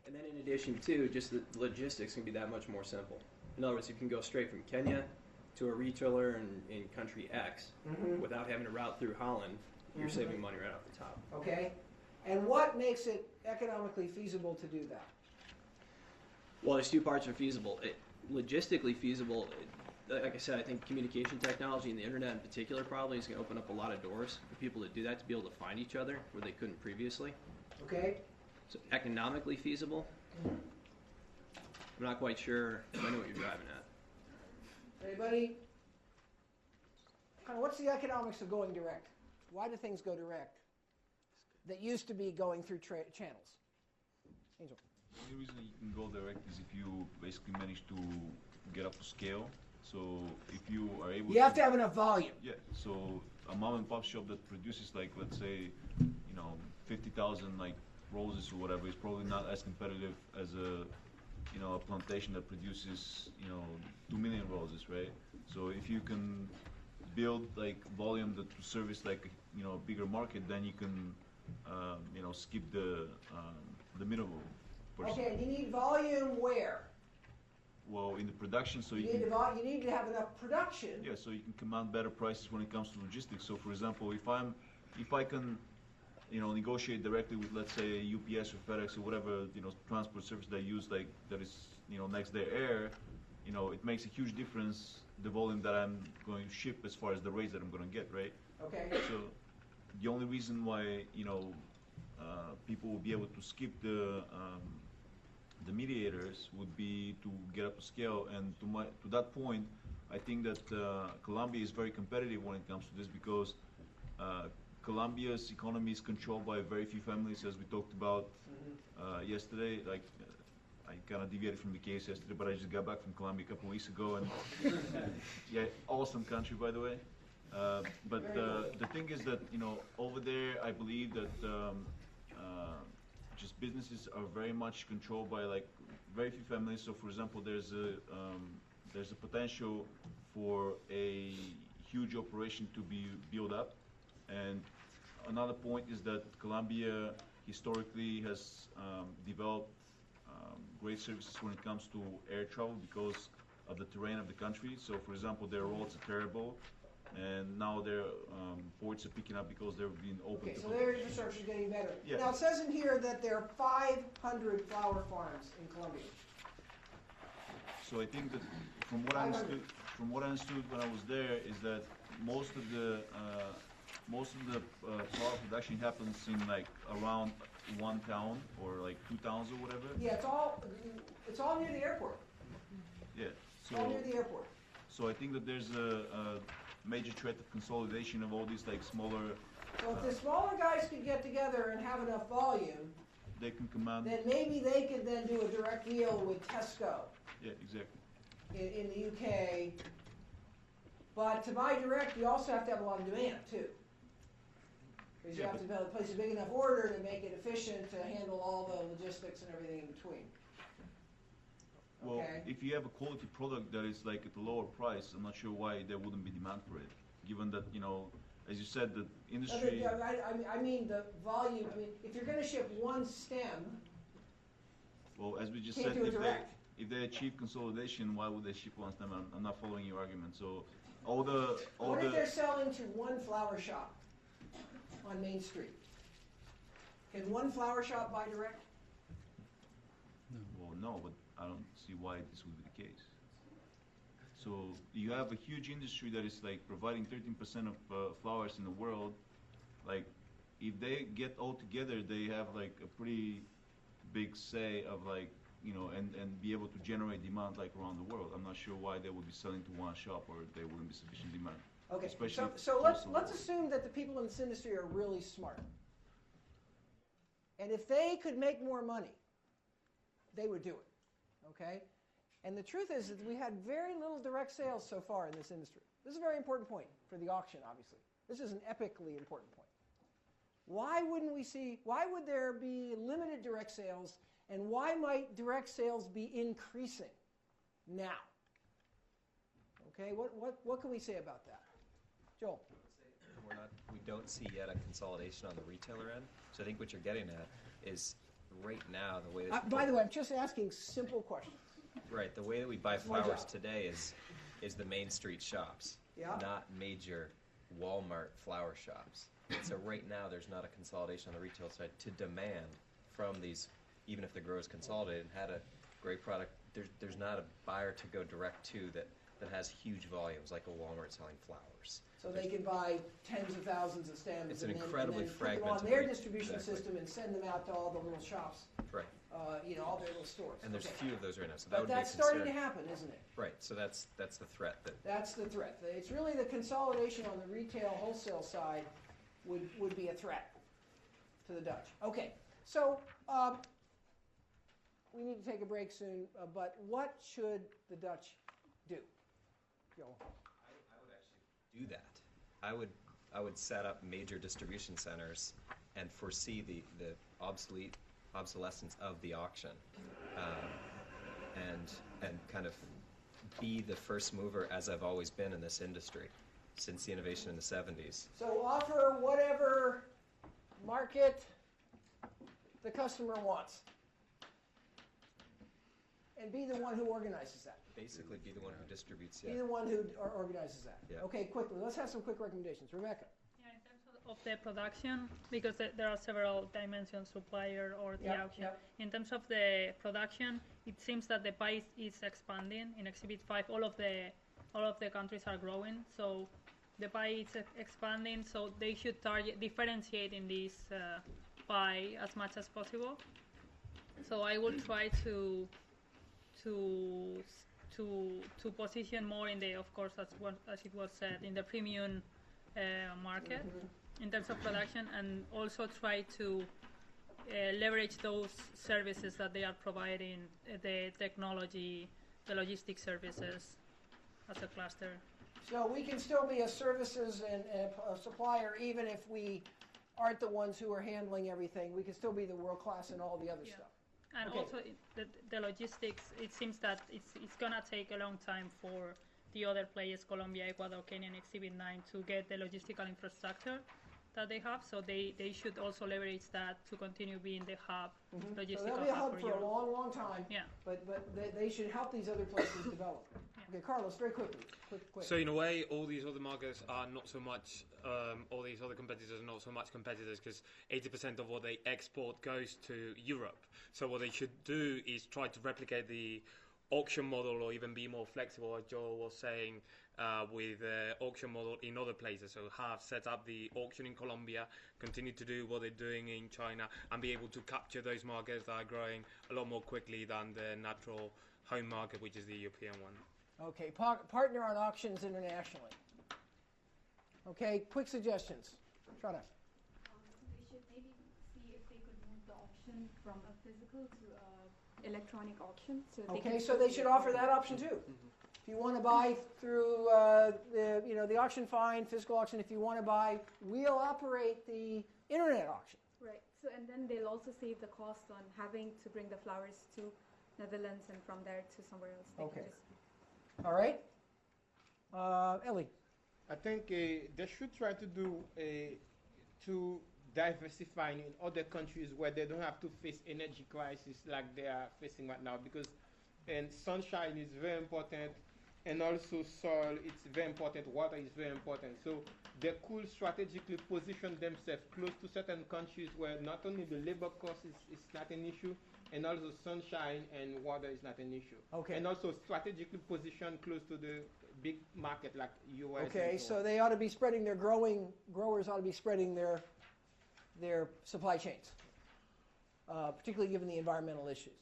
And then in addition to, just the logistics can be that much more simple. In other words, you can go straight from Kenya to a retailer in country X without having to route through Holland. You're saving money right off the top. Okay. And what makes it economically feasible to do that? Well, there's two parts are feasible. Logistically feasible, like I said, I think communication technology and the internet in particular probably is going to open up a lot of doors for people to do that, to be able to find each other where they couldn't previously. Okay. So economically feasible, I'm not quite sure if I know what you're driving at. Anybody? Kind of what's the economics of going direct? Why do things go direct that used to be going through channels? Angel. The only reason you can go direct is if you basically manage to get up to scale. So if you are able you have to have enough volume. Yeah, so a mom and pop shop that produces like, let's say, 50,000 like roses or whatever is probably not as competitive as a plantation that produces 2 million roses, right? So if you can build like volume that to service like a bigger market, then you can skip the middle person. Okay, and you need volume where? Well, in the production, so you need to have enough production. Yeah, so you can command better prices when it comes to logistics. So, for example, if I can, negotiate directly with, let's say, UPS or FedEx or whatever, transport service that I use, like that is, next day air, it makes a huge difference the volume that I'm going to ship as far as the rates that I'm going to get, right? Okay. So, the only reason why people will be able to skip the mediators would be to get up to scale, and to that point, I think that Colombia is very competitive when it comes to this because Colombia's economy is controlled by very few families, as we talked about yesterday. Like I kind of deviated from the case yesterday, but I just got back from Colombia a couple of weeks ago, and yeah, awesome country by the way. But the thing is that over there, I believe that just businesses are very much controlled by like very few families. So, for example, there's a potential for a huge operation to be built up, and another point is that Colombia historically has developed great services when it comes to air travel because of the terrain of the country. So, for example, their roads are terrible, and now their ports are picking up because they're being opened. Okay, so their infrastructure is getting better. Yeah. Now, it says in here that there are 500 flower farms in Colombia. So I think that from what I understood when I was there is that most of the flower production happens in like around one town or like 2 towns or whatever. Yeah, it's all near the airport. Yeah. It's all near the airport. So I think that there's a major threat of consolidation of all these like smaller. So if the smaller guys could get together and have enough volume, they can command. Then maybe they could then do a direct deal with Tesco. Yeah, exactly. In the UK, but to buy direct, you also have to have a lot of demand too, because you have to place a big enough order to make it efficient to handle all the logistics and everything in between. Well, if you have a quality product that is like at a lower price, I'm not sure why there wouldn't be demand for it, given that as you said, the industry. I mean the volume. I mean, if you're going to ship one stem. Well, as we just said, if they achieve consolidation, why would they ship one stem? I'm not following your argument. So, what if they're selling to one flower shop on Main Street? Can one flower shop buy direct? No. Well, no, but I don't see why this would be the case. So you have a huge industry that is like providing 13% of flowers in the world. Like, if they get all together, they have like a pretty big say of like, and be able to generate demand like around the world. I'm not sure why they would be selling to one shop or there wouldn't be sufficient demand. Okay, especially so let's assume that the people in this industry are really smart. And if they could make more money, they would do it, okay? And the truth is that we had very little direct sales so far in this industry. This is a very important point for the auction, obviously. This is an epically important point. Why would there be limited direct sales, and why might direct sales be increasing now? Okay, what can we say about that? Joel? We don't see yet a consolidation on the retailer end. So I think what you're getting at is right now the way that by the way, I'm just asking simple questions. Right, the way that we buy flowers today is the main street shops, not major Walmart flower shops. And so right now there's not a consolidation on the retail side to demand from these, even if the growers consolidated and had a great product, there's not a buyer to go direct to that has huge volumes like a Walmart selling flowers. So they can buy tens of thousands of stems It's and an then incredibly put them fragmented on their retail. distribution system and send them out to all the little shops. Right. All their little stores. And there's few of those right now, so that But would be a that's starting to concern. happen, isn't it? Right, so that's the threat that That's the threat. It's really the consolidation on the retail wholesale side would be a threat to the Dutch. Okay, so we need to take a break soon, but what should the Dutch do? Joel? I would actually do that. I would set up major distribution centers and foresee the obsolescence of the auction, and kind of be the first mover, as I've always been in this industry since the innovation in the 70s. So offer whatever market the customer wants, and be the one who organizes that. Basically, be the one who distributes. Be the one who organizes that. Yeah. Okay, quickly, let's have some quick recommendations. Rebecca. Yeah, in terms of the production, because there are several dimensions, supplier or the auction. In terms of the production, it seems that the pie is expanding. In Exhibit 5, all of the countries are growing, so the pie is expanding. So they should differentiate in this pie as much as possible. So I will try to position more in the, of course, as it was said, in the premium market in terms of production, and also try to leverage those services that they are providing, the technology, the logistic services as a cluster. So we can still be a services and a supplier even if we aren't the ones who are handling everything. We can still be the world class in all the other stuff. And also the logistics, it seems that it's going to take a long time for the other players, Colombia, Ecuador, Kenya, and Exhibit 9, to get the logistical infrastructure that they have. So they should also leverage that to continue being the hub, logistical So they'll be a hub for Europe. a long, long time. Yeah. But they should help these other places develop. Okay, Carlos, very quickly. Quick. So in a way, all these other markets are not so much, all these other competitors are not so much competitors, because 80% of what they export goes to Europe. So what they should do is try to replicate the auction model, or even be more flexible, as Joel was saying, with the auction model in other places. So have set up the auction in Colombia, continue to do what they're doing in China, and be able to capture those markets that are growing a lot more quickly than the natural home market, which is the European one. Okay, partner on auctions internationally. Okay, quick suggestions. Shana. They should maybe see if they could move the auction from a physical to a electronic auction. So they should offer that option too. If you want to buy through the auction, fine, physical auction. If you want to buy, we'll operate the internet auction. Right. So and then they'll also save the cost on having to bring the flowers to Netherlands and from there to somewhere else. They can just All right. Ellie. I think they should try to do to diversify in other countries where they don't have to face energy crisis like they are facing right now, because sunshine is very important, and also soil it's very important, water is very important. So they could strategically position themselves close to certain countries where not only the labor cost is not an issue, and also sunshine and water is not an issue. Okay. And also strategically position close to the big market like US. Okay, and so they ought to be spreading growers ought to be spreading their supply chains, particularly given the environmental issues.